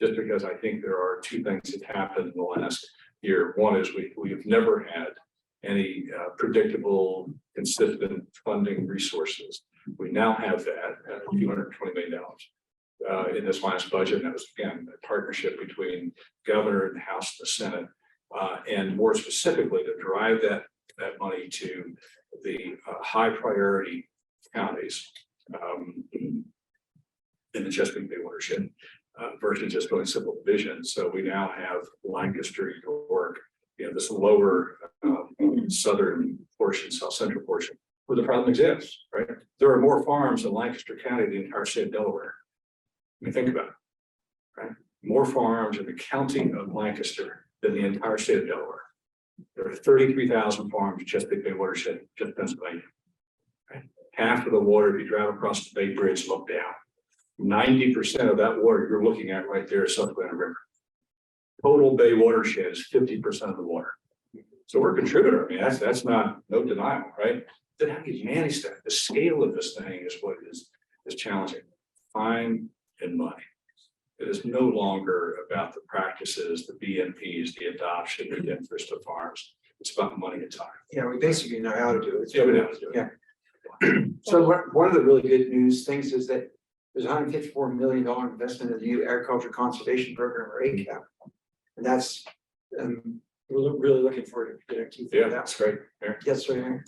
[SPEAKER 2] just because I think there are 2 things that happened in the last year. One is we've never had any predictable, consistent funding resources. We now have that at $220 million. In this last budget, and that was again a partnership between governor and the House and the Senate, and more specifically to drive that money to the high priority counties in the Chesapeake Bay watershed versus just going simple division. So we now have Lancaster, York, this lower southern portion, south central portion, where the problem exists. Right, there are more farms in Lancaster County than the entire state of Delaware. I mean, think about it, right? More farms in the county of Lancaster than the entire state of Delaware. There are 33,000 farms in Chesapeake Bay watershed, just Pennsylvania. Right? Half of the water, if you drive across the Bay Bridge, look down. 90% of that water you're looking at right there is Susquehanna River. Total Bay watershed is 50% of the water. So we're a contributor. I mean, that's not no denial, right? Then how do you manage that? The scale of this thing is what is challenging. Time and money. It is no longer about the practices, the BMPs, the adoption, the interest of farms. It's about money and time.
[SPEAKER 1] Yeah, we basically know how to do it.
[SPEAKER 2] Yeah, we know how to do it.
[SPEAKER 1] Yeah. So one of the really good news things is that there's $154 million investment in the new Agriculture Conservation Program, or ACAP. And that's, we're really looking forward to getting teeth into that.
[SPEAKER 2] That's great. Yeah.
[SPEAKER 1] Yes, sir.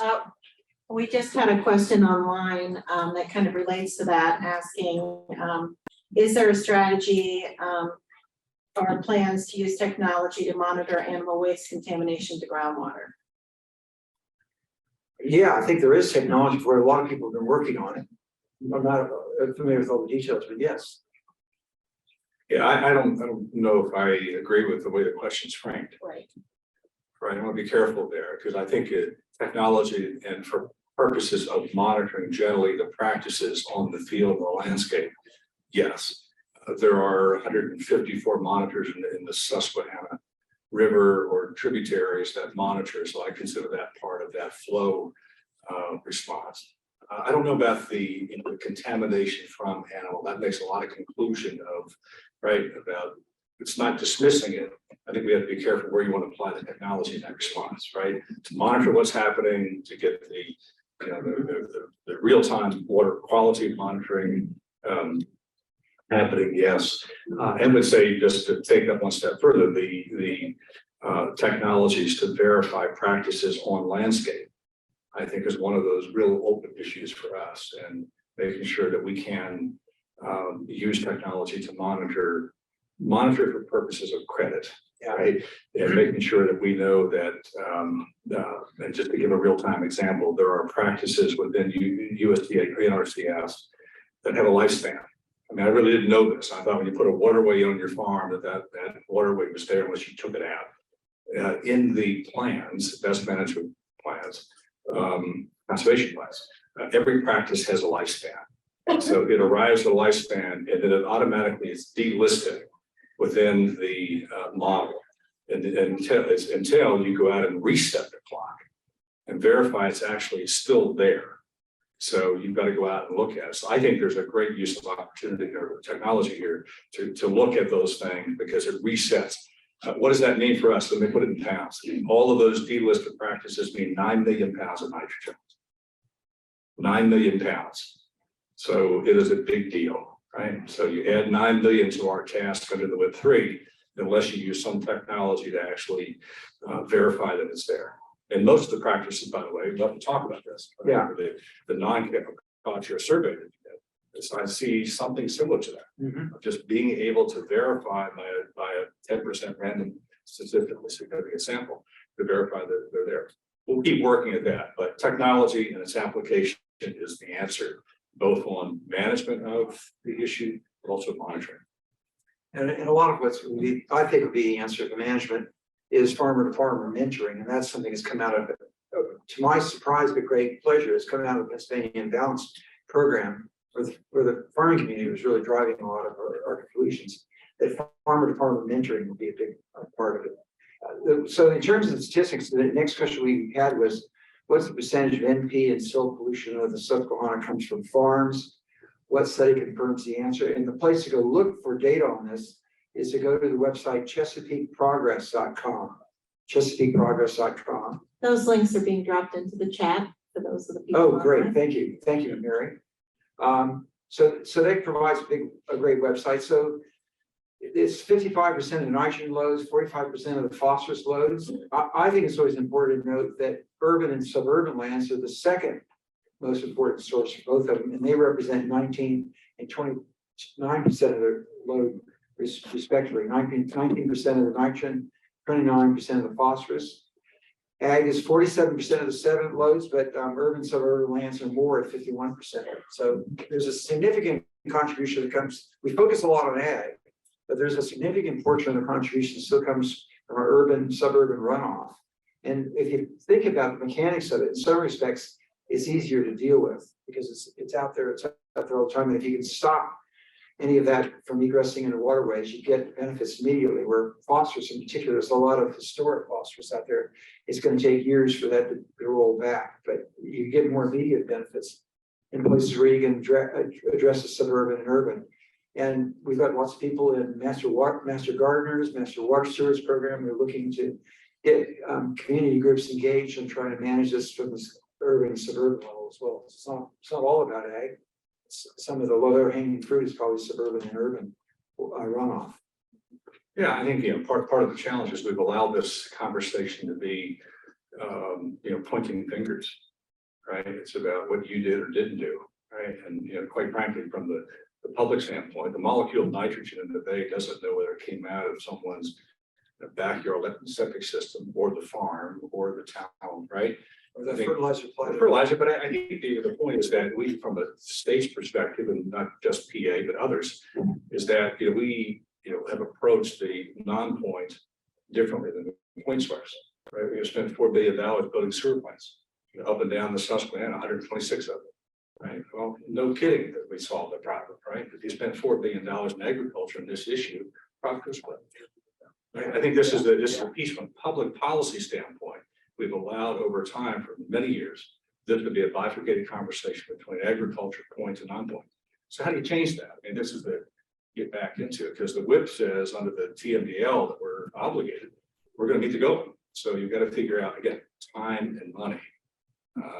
[SPEAKER 3] We just had a question online that kind of relates to that, asking, is there a strategy or plans to use technology to monitor animal waste contamination to groundwater?
[SPEAKER 1] Yeah, I think there is technology for it. A lot of people have been working on it. I'm not familiar with all the details, but yes.
[SPEAKER 2] Yeah, I don't know if I agree with the way the question's framed.
[SPEAKER 3] Right.
[SPEAKER 2] Right, I want to be careful there because I think technology and for purposes of monitoring generally the practices on the field or landscape, yes. There are 154 monitors in the Susquehanna River or tributaries that monitor, so I consider that part of that flow response. I don't know about the contamination from animal. That makes a lot of conclusion of, right, about it's not dismissing it. I think we have to be careful where you want to apply the technology in that response, right? To monitor what's happening, to get the real-time water quality monitoring happening, yes. And would say, just to take that one step further, the technologies to verify practices on landscape, I think is one of those real open issues for us, and making sure that we can use technology to monitor for purposes of credit, right? And making sure that we know that, and just to give a real-time example, there are practices within USDA NRCS that have a lifespan. I mean, I really didn't know this. I thought when you put a waterway on your farm, that waterway was there unless you took it out. In the plans, best management plans, conservation plans, every practice has a lifespan. So it arrives at a lifespan and then it automatically is delisted within the model. And until you go out and reset the clock and verify it's actually still there. So you've got to go out and look at it. So I think there's a great use of opportunity or technology here to look at those things because it resets. What does that mean for us? Let me put it in pounds. All of those delisted practices mean 9 million pounds of nitrogen. 9 million pounds. So it is a big deal, right? So you add 9 million to our task under the WIP 3, unless you use some technology to actually verify that it's there. And most of the practices, by the way, we'd love to talk about this.
[SPEAKER 1] Yeah.
[SPEAKER 2] The non-chemical survey that you did. So I see something similar to that. Of just being able to verify by a 10% random statistically significant sample to verify that they're there. We'll keep working at that, but technology and its application is the answer, both on management of the issue, but also monitoring.
[SPEAKER 1] And a lot of what's I think would be the answer to management is farmer to farmer mentoring, and that's something that's come out of, to my surprise but great pleasure, it's come out of the Pennsylvania Imbalance program, where the farming community was really driving a lot of our conclusions. That farmer to farmer mentoring would be a big part of it. So in terms of the statistics, the next question we had was, what's the percentage of NP and silt pollution of the Susquehanna comes from farms? What study confirms the answer? And the place to go look for data on this is to go to the website ChesapeakeProgress.com. ChesapeakeProgress.com.
[SPEAKER 3] Those links are being dropped into the chat for those of the people.
[SPEAKER 1] Oh, great.
[SPEAKER 3] online.
[SPEAKER 1] Thank you. Thank you, Mary. So that provides a great website. So it's 55% of the nitrogen loads, 45% of the phosphorus loads. I think it's always important to note that urban and suburban lands are the second most important source for both of them, and they represent 19 and 29% of their load respectively. 19% of the nitrogen, 29% of the phosphorus. Ag is 47% of the sediment loads, but urban suburban lands are more at 51%. So there's a significant contribution that comes. We focus a lot on ag, but there's a significant portion of the contribution still comes from our urban suburban runoff. And if you think about the mechanics of it, in some respects, it's easier to deal with because it's out there all the time. And if you can stop any of that from egressing into waterways, you get benefits immediately. Where phosphorus in particular, there's a lot of historic phosphorus out there. It's going to take years for that to roll back, but you get more immediate benefits in places where you can address the suburban and urban. And we've got lots of people in master gardeners, master water stewards program. We're looking to get community groups engaged and trying to manage this from this urban and suburban level as well. It's not all about ag. Some of the lower hanging fruit is probably suburban and urban runoff.
[SPEAKER 2] Yeah, I think part of the challenge is we've allowed this conversation to be pointing fingers, right? It's about what you did or didn't do, right? And, you know, quite frankly, from the public standpoint, the molecule of nitrogen in the bay doesn't know whether it came out of someone's backyard septic system or the farm or the town, right?
[SPEAKER 1] Or the
[SPEAKER 2] I think-
[SPEAKER 1] fertilizer plant.
[SPEAKER 2] Fertilizer, but I think the point is that we, from a state's perspective, and not just PA, but others, is that, you know, we, you know, have approached the non-point differently than the point source, right? We have spent $4 billion building sewer plants, you know, up and down the Susquehanna, 126 of them, right? Well, no kidding that we solved the problem, right? If you spend $4 billion in agriculture in this issue, profit is split. Right? I think this is a piece from a public policy standpoint. We've allowed over time for many years, this to be a bifurcated conversation between agriculture point and non-point. So how do you change that? I mean, this is the get back into it, because the whip says under the TMDL that we're obligated, we're going to meet the goal. So you've got to figure out, again, time and money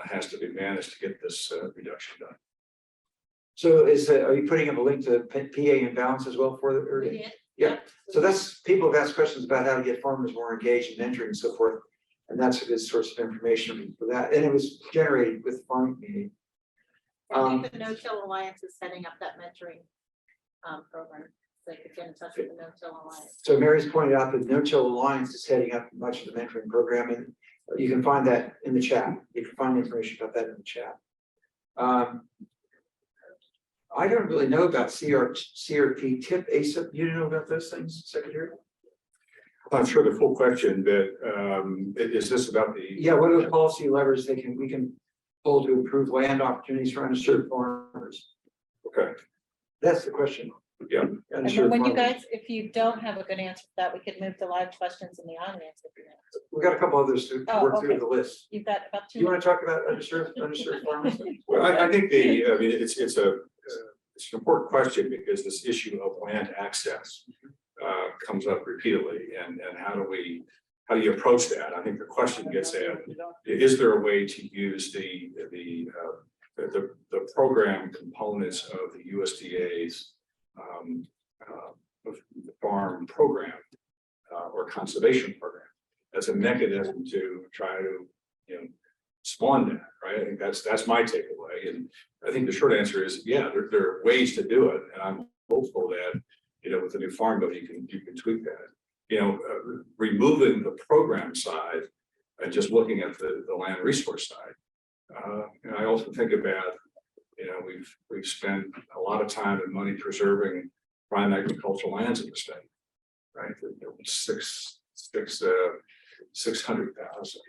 [SPEAKER 2] has to be managed to get this reduction done.
[SPEAKER 1] So are you putting up a link to PA Imbalance as well for the? Yeah, so that's, people have asked questions about how to get farmers more engaged in mentoring and so forth. And that's a good source of information for that. And it was generated with the farming community.
[SPEAKER 3] I think the No-Till Alliance is setting up that mentoring program. So they could get in touch with the No-Till Alliance.
[SPEAKER 1] So Mary's pointed out that No-Till Alliance is heading up much of the mentoring program, and you can find that in the chat. You can find information about that in the chat. I don't really know about CRP, TIP, ASAP. You know about those things, Secretary?
[SPEAKER 2] I'm sure the full question, but is this about the?
[SPEAKER 1] Yeah, what are the policy levers we can pull to improve land opportunities for underserved farmers?
[SPEAKER 2] Okay.
[SPEAKER 1] That's the question.
[SPEAKER 2] Yeah.
[SPEAKER 4] And then when you guys, if you don't have a good answer for that, we could move to live questions in the audience. If you want.
[SPEAKER 1] We've got a couple others to
[SPEAKER 4] Oh,
[SPEAKER 1] work through
[SPEAKER 4] okay.
[SPEAKER 1] the list.
[SPEAKER 4] You've got about 2
[SPEAKER 1] You want
[SPEAKER 4] minutes.
[SPEAKER 1] to talk about underserved farmers?
[SPEAKER 2] Well, I think I mean, it's an important question, because this issue of land access comes up repeatedly, and how do you approach that? I think the question gets at, is there a way to use the program components of the USDA's farm program or conservation program as a mechanism to try to, you know, spawn that, right? I think that's my takeaway. And I think the short answer is, yeah, there are ways to do it. And I'm hopeful that, you know, with the new farm bill, you can tweak that. You know, removing the program side and just looking at the land resource side. And I also think about, you know, we've spent a lot of time and money preserving prime agricultural lands in the state, right? 600,000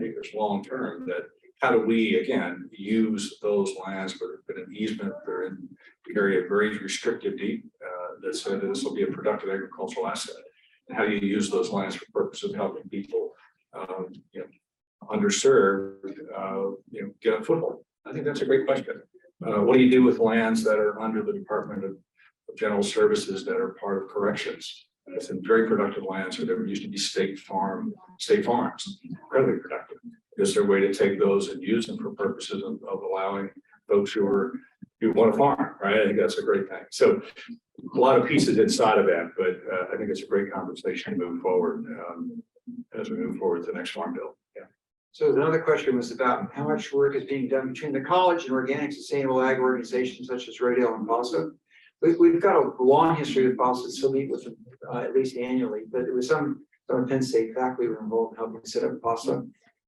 [SPEAKER 2] acres long term. That how do we again use those lands for an easement? They're in the area of very restrictive deed that said this will be a productive agricultural asset. And how do you use those lands for purpose of helping people, you know, underserved, you know, get a foothold? I think that's a great question. What do you do with lands that are under the Department of General Services that are part of corrections? It's in very productive lands, or there used to be state farms, incredibly productive. Is there a way to take those and use them for purposes of allowing folks who want to farm, right? I think that's a great thing. So a lot of pieces inside of that, but I think it's a great conversation to move forward as we move forward to the next farm bill. Yeah.
[SPEAKER 1] So another question was about how much work is being done between the college and organic sustainable ag organizations such as Rodale and PASA. We've got a long history with PASA, so meet with them at least annually, but it was some Penn State faculty were involved in helping set up PASA.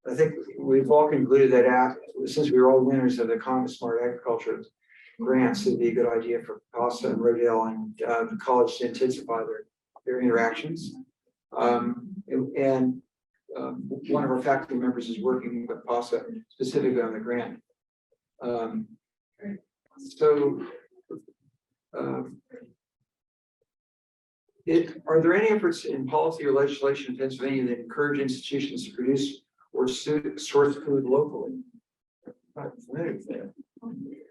[SPEAKER 1] I think we've all concluded that since we were all winners of the Economist Smart Agriculture grants, it'd be a good idea for PASA and Rodale and the college to intensify their interactions. One of our faculty members is working with PASA specifically on the grant. Are there any efforts in policy or legislation in Pennsylvania that encourage institutions to produce or source food locally?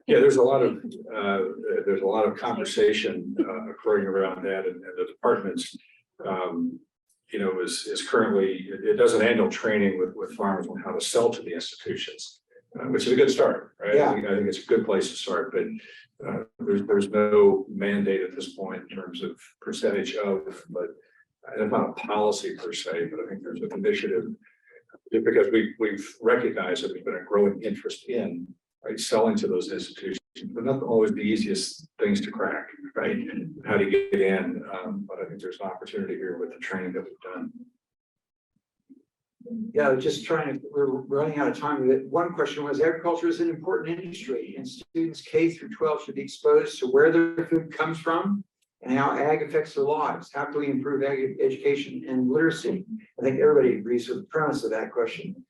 [SPEAKER 2] Yeah, there's a lot of conversation occurring around that, and the department's you know is currently, it does an annual training with farmers on how to sell to the institutions, which is a good start, right?
[SPEAKER 1] Yeah.
[SPEAKER 2] I think it's a good place to start, but there's no mandate at this point in terms of percentage of, but it's not a policy per se, but I think there's an initiative Because we've recognized that there's been a growing interest in, right, selling to those institutions, but not always the easiest things to crack, right? How to get in, but I think there's an opportunity here with the training that we've done.
[SPEAKER 1] Yeah, just we're running out of time. One question was, agriculture is an important industry and students K through 12 should be exposed to where their food comes from and how ag affects their lives. How can we improve ag education and literacy? I think everybody agrees with the premise of that question.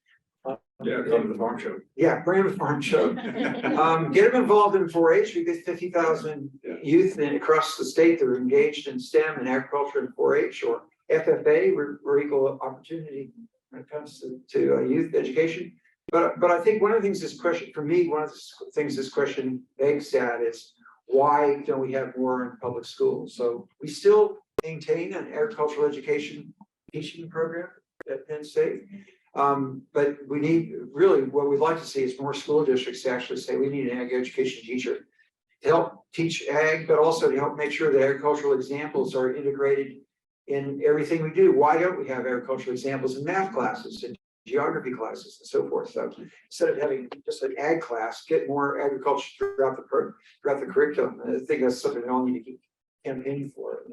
[SPEAKER 2] Yeah, come to the farm show.
[SPEAKER 1] Yeah, bring them to the farm show. Get them involved in 4-H. We get 50,000 youth across the state that are engaged in STEM and agriculture and 4-H or FFA. We're equal opportunity when it comes to youth education. But I think one of the things this question, for me, one of the things this question begs at is, why don't we have more in public schools? So we still maintain an agricultural education teaching program at Penn State. But we need, really, what we'd like to see is more school districts to actually say we need an ag education teacher to help teach ag, but also to help make sure that agricultural examples are integrated in everything we do. Why don't we have agricultural examples in math classes and geography classes and so forth? So instead of having just an ag class, get more agriculture throughout the curriculum. And I think that's something we all need to keep campaigning for.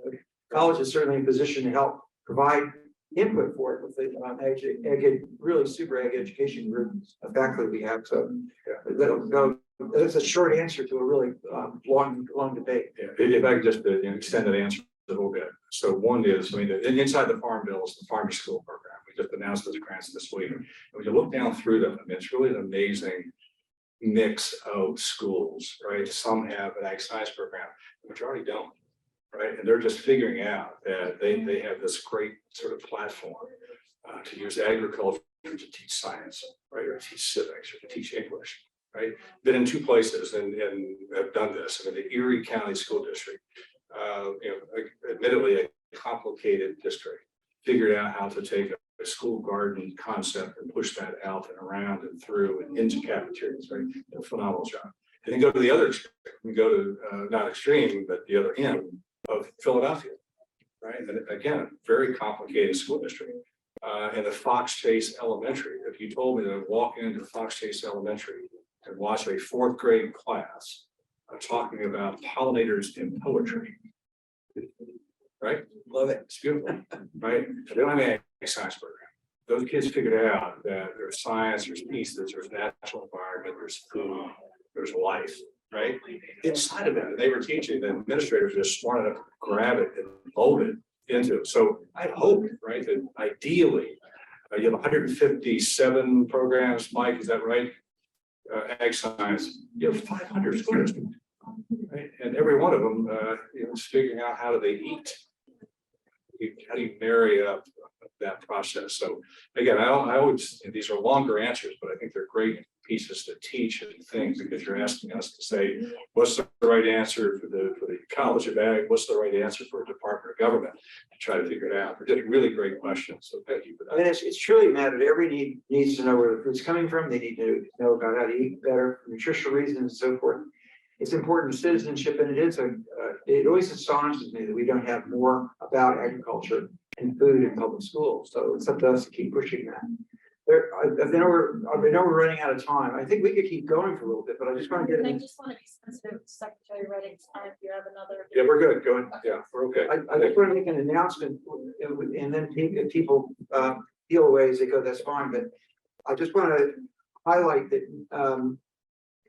[SPEAKER 1] College is certainly in a position to help provide input for it with the really super ag education group of faculty we have. So that's a short answer to a really long debate.
[SPEAKER 2] Yeah, if I could just extend that answer a little bit. So one is, I mean, inside the Farm Bill is the Farm to School program. We just announced those grants this week. And when you look down through them, I mean, it's really an amazing mix of schools, right? Some have an ag science program, the majority don't, right? And they're just figuring out that they have this great sort of platform to use agriculture to teach science, right? Or teach civics or to teach English, right? Been in two places and have done this. I mean, the Erie County School District, admittedly a complicated district, figured out how to take a school garden concept and push that out and around and through and into cafeterias, right? A phenomenal job. And then go to the other extreme, we go to not extreme, but the other end of Philadelphia, right? And again, a very complicated school district. And the Fox Chase Elementary, if you told me to walk into Fox Chase Elementary and watch a 4th grade class talking about pollinators in poetry, right? Love it. It's beautiful, right? They don't have any science program. Those kids figured out that there's science, there's pieces, there's natural environment, there's food, there's life, right? Inside of that, and they were teaching, the administrators were just smart enough to grab it and mold it into it. So I hope, right, that ideally you have 157 programs, Mike, is that right? Ag science, you have 500 school districts, right? And every one of them is figuring out how do they eat. How do you marry up that process? So again, I always, these are longer answers, but I think they're great pieces to teach and think, because you're asking us to say, what's the right answer for the College of Ag? What's the right answer for a Department of Government to try to figure it out? They're just really great questions. So thank you for that.
[SPEAKER 1] I mean, it's truly mattered. Every needs to know where the food's coming from. They need to know about how to eat better for nutritional reasons and so forth. It's important to citizenship, and it always astonishes me that we don't have more about agriculture and food in public schools. So it's up to us to keep pushing that. I know we're running out of time. I think we could keep going for a little bit, but I just want to get.
[SPEAKER 4] I just want to be sensitive to Secretary Redding's time. If you have another.
[SPEAKER 2] Yeah, we're good. Go ahead. Yeah, we're okay.
[SPEAKER 1] I just want to make an announcement, and then if people feel away as they go, that's fine. But I just want to highlight that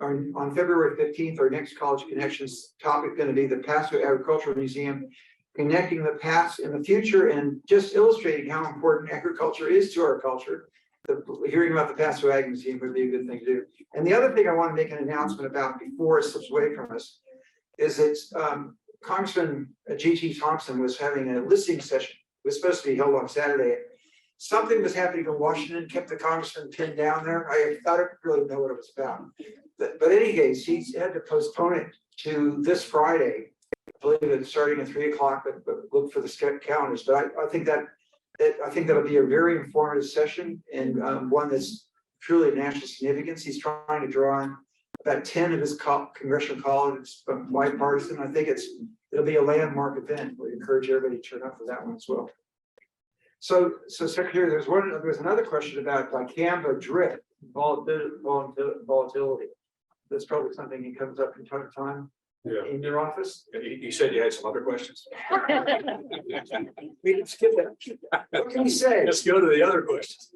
[SPEAKER 1] on February 15th, our next College Connections topic is going to be the Paso Agricultural Museum, connecting the past and the future, and just illustrating how important agriculture is to our culture. Hearing about the Paso Ag Museum would be a good thing to do. And the other thing I want to make an announcement about before it slips away from us is that Congressman G.T. Thompson was having a listening session. It was supposed to be held on Saturday. Something was happening in Washington, kept the congressman pinned down there. I don't really know what it was about. But in any case, he had to postpone it to this Friday. I believe it's starting at 3 o'clock, but look for the calendars. But I think that'll be a very informative session, and one that's truly of national significance. He's trying to draw on about 10 of his congressional colleagues, bipartisan. I think it'll be a landmark event. We encourage everybody to turn up for that one as well. So Secretary, there was another question about like Canva drip, volatility. That's probably something that comes up from time to time
[SPEAKER 2] Yeah.
[SPEAKER 1] in your office.
[SPEAKER 2] You said you had some other questions.
[SPEAKER 1] We can skip that. What can you say?
[SPEAKER 2] Let's go to the other questions.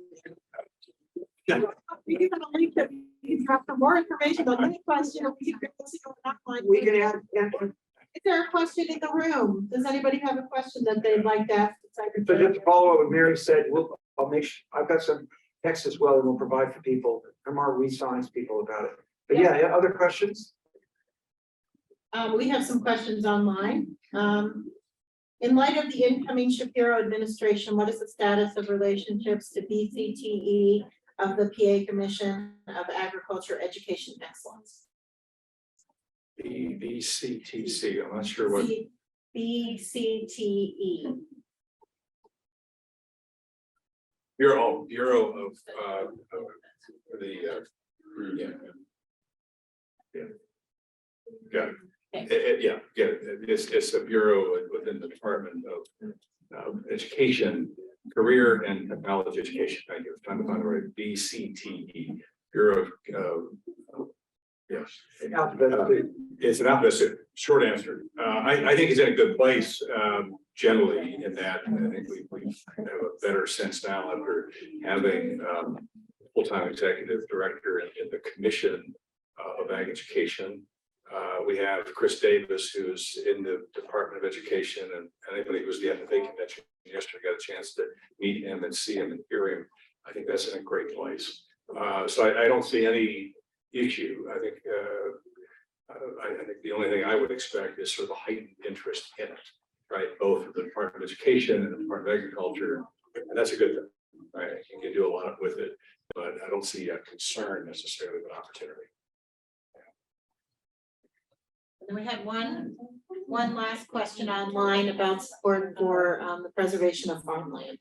[SPEAKER 3] You can have a link that you can have for more information on any question. We can see on online.
[SPEAKER 1] We can add,
[SPEAKER 3] Is there a question in the room? Does anybody have a question that they'd like to ask the
[SPEAKER 1] so
[SPEAKER 3] secretary?
[SPEAKER 1] just to follow up what Mary said, I'll make sure, I've got some text as well, and we'll provide for people, from our science people about it. But yeah, other questions?
[SPEAKER 3] We have some questions online. In light of the incoming Shapiro administration, what is the status of relationships to BCTE of the PA Commission of Agriculture Education Excellence?
[SPEAKER 2] The BCTC, I'm not sure what.
[SPEAKER 3] BCTE.
[SPEAKER 2] Bureau of the yeah. Yeah. It's a bureau within the Department of Education, Career and Technology Education. Thank you. Trying to find the right BCTE, Bureau of yes. It's an alphabet. Short answer. I think it's in a good place generally in that I think we have a better sense now after having full-time executive director in the Commission of Ag Education. We have Chris Davis, who's in the Department of Education, and anybody who was the FFA convention yesterday got a chance to meet him and see him and hear him. I think that's in a great place. So I don't see any issue. I think the only thing I would expect is sort of a heightened interest in it, right? Both for the Department of Education and the Department of Agriculture, and that's a good thing, right? You can do a lot with it, but I don't see a concern necessarily with opportunity.
[SPEAKER 3] And we had one last question online about support for the preservation of farmland.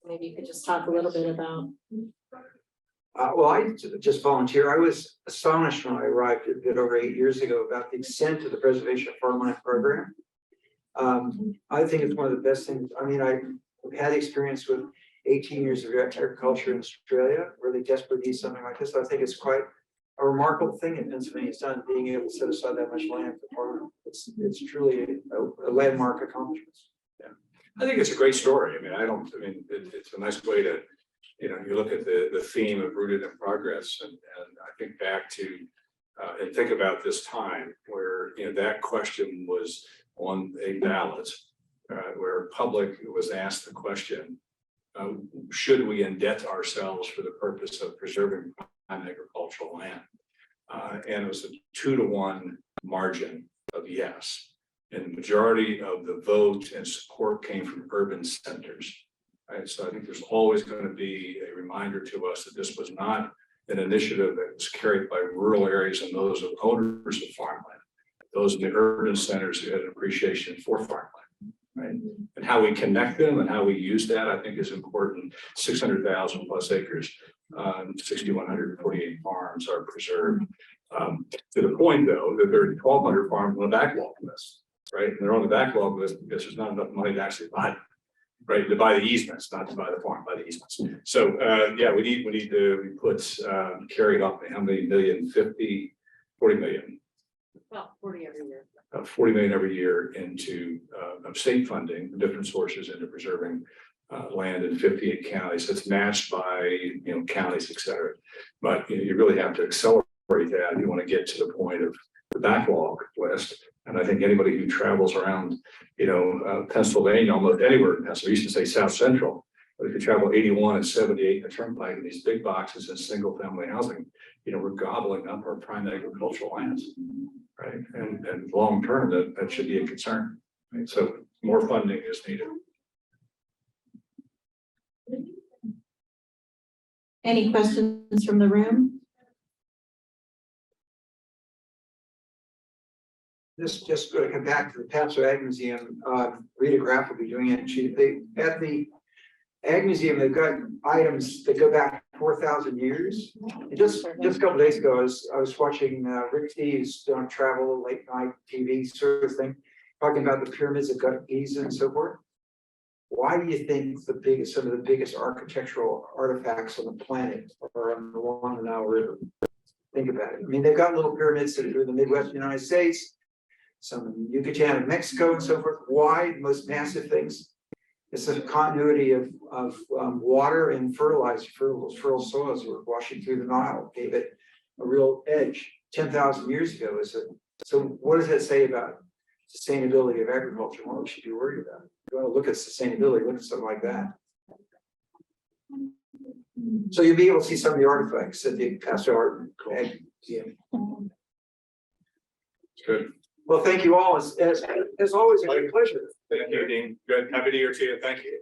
[SPEAKER 3] Maybe you could just talk a little bit about.
[SPEAKER 1] Well, I just volunteer. I was astonished when I arrived a bit over 8 years ago about the extent of the preservation of farmland program. I think it's one of the best things. I mean, I've had experience with 18 years of agriculture in Australia, where they desperately need something like this. I think it's quite a remarkable thing in Pennsylvania's done, being able to set aside that much land for farming. It's truly a landmark accomplishment.
[SPEAKER 2] Yeah, I think it's a great story. I mean, it's a nice way to, you look at the theme of rooted in progress, and I think back to and think about this time where that question was on a ballot, where public was asked the question, should we indebt ourselves for the purpose of preserving agricultural land? And it was a 2-to-1 margin of yes. And the majority of the vote and support came from urban centers. Right? So I think there's always going to be a reminder to us that this was not an initiative that was carried by rural areas and those of owners of farmland. Those in the urban centers who had an appreciation for farmland. Right? And how we connect them and how we use that, I think, is important. 600,000 plus acres, 6,148 farms are preserved. To the point, though, that there are 1,200 farms on the backlog list, right? And they're on the backlog list because there's not enough money to actually buy them, right? To buy the easements, not to buy the farm, buy the easements. So, yeah, we put carried up how many million? 40 million.
[SPEAKER 3] Well, 40 every year.
[SPEAKER 2] 40 million every year into state funding, different sources into preserving land in 58 counties. It's matched by counties, et cetera. But you really have to accelerate that if you want to get to the point of the backlog list. And I think anybody who travels around, Pennsylvania, almost anywhere in Pennsylvania, used to say South Central, but if you travel 81 and 78 in the turnpike and these big boxes in single family housing, we're gobbling up our prime agricultural lands. Right, and long term, that should be a concern. Right? So more funding is needed.
[SPEAKER 3] Any questions from the room?
[SPEAKER 1] Just going to come back to the Paso Ag Museum. Rita Graff will be doing it. At the Ag Museum, they've got items that go back 4,000 years. And just a couple of days ago, I was watching Rick Steves on travel, late night TV sort of thing, talking about the pyramids of Giza and so forth. Why do you think some of the biggest architectural artifacts on the planet are along the Nile River? Think about it. I mean, they've got little pyramids that are in the Midwest United States, some in Yucatan and Mexico and so forth. Why? The most massive things. It's the continuity of water and fertilizer, fertile soils were washing through the Nile, gave it a real edge 10,000 years ago. So what does that say about sustainability of agriculture? What we should be worried about? If you want to look at sustainability, look at something like that. So you'll be able to see some of the artifacts at the Pastor Art Museum.
[SPEAKER 2] Good.
[SPEAKER 1] Well, thank you all. As always, a great pleasure.
[SPEAKER 2] Thank you, Dean. Good. Happy New Year to you. Thank you.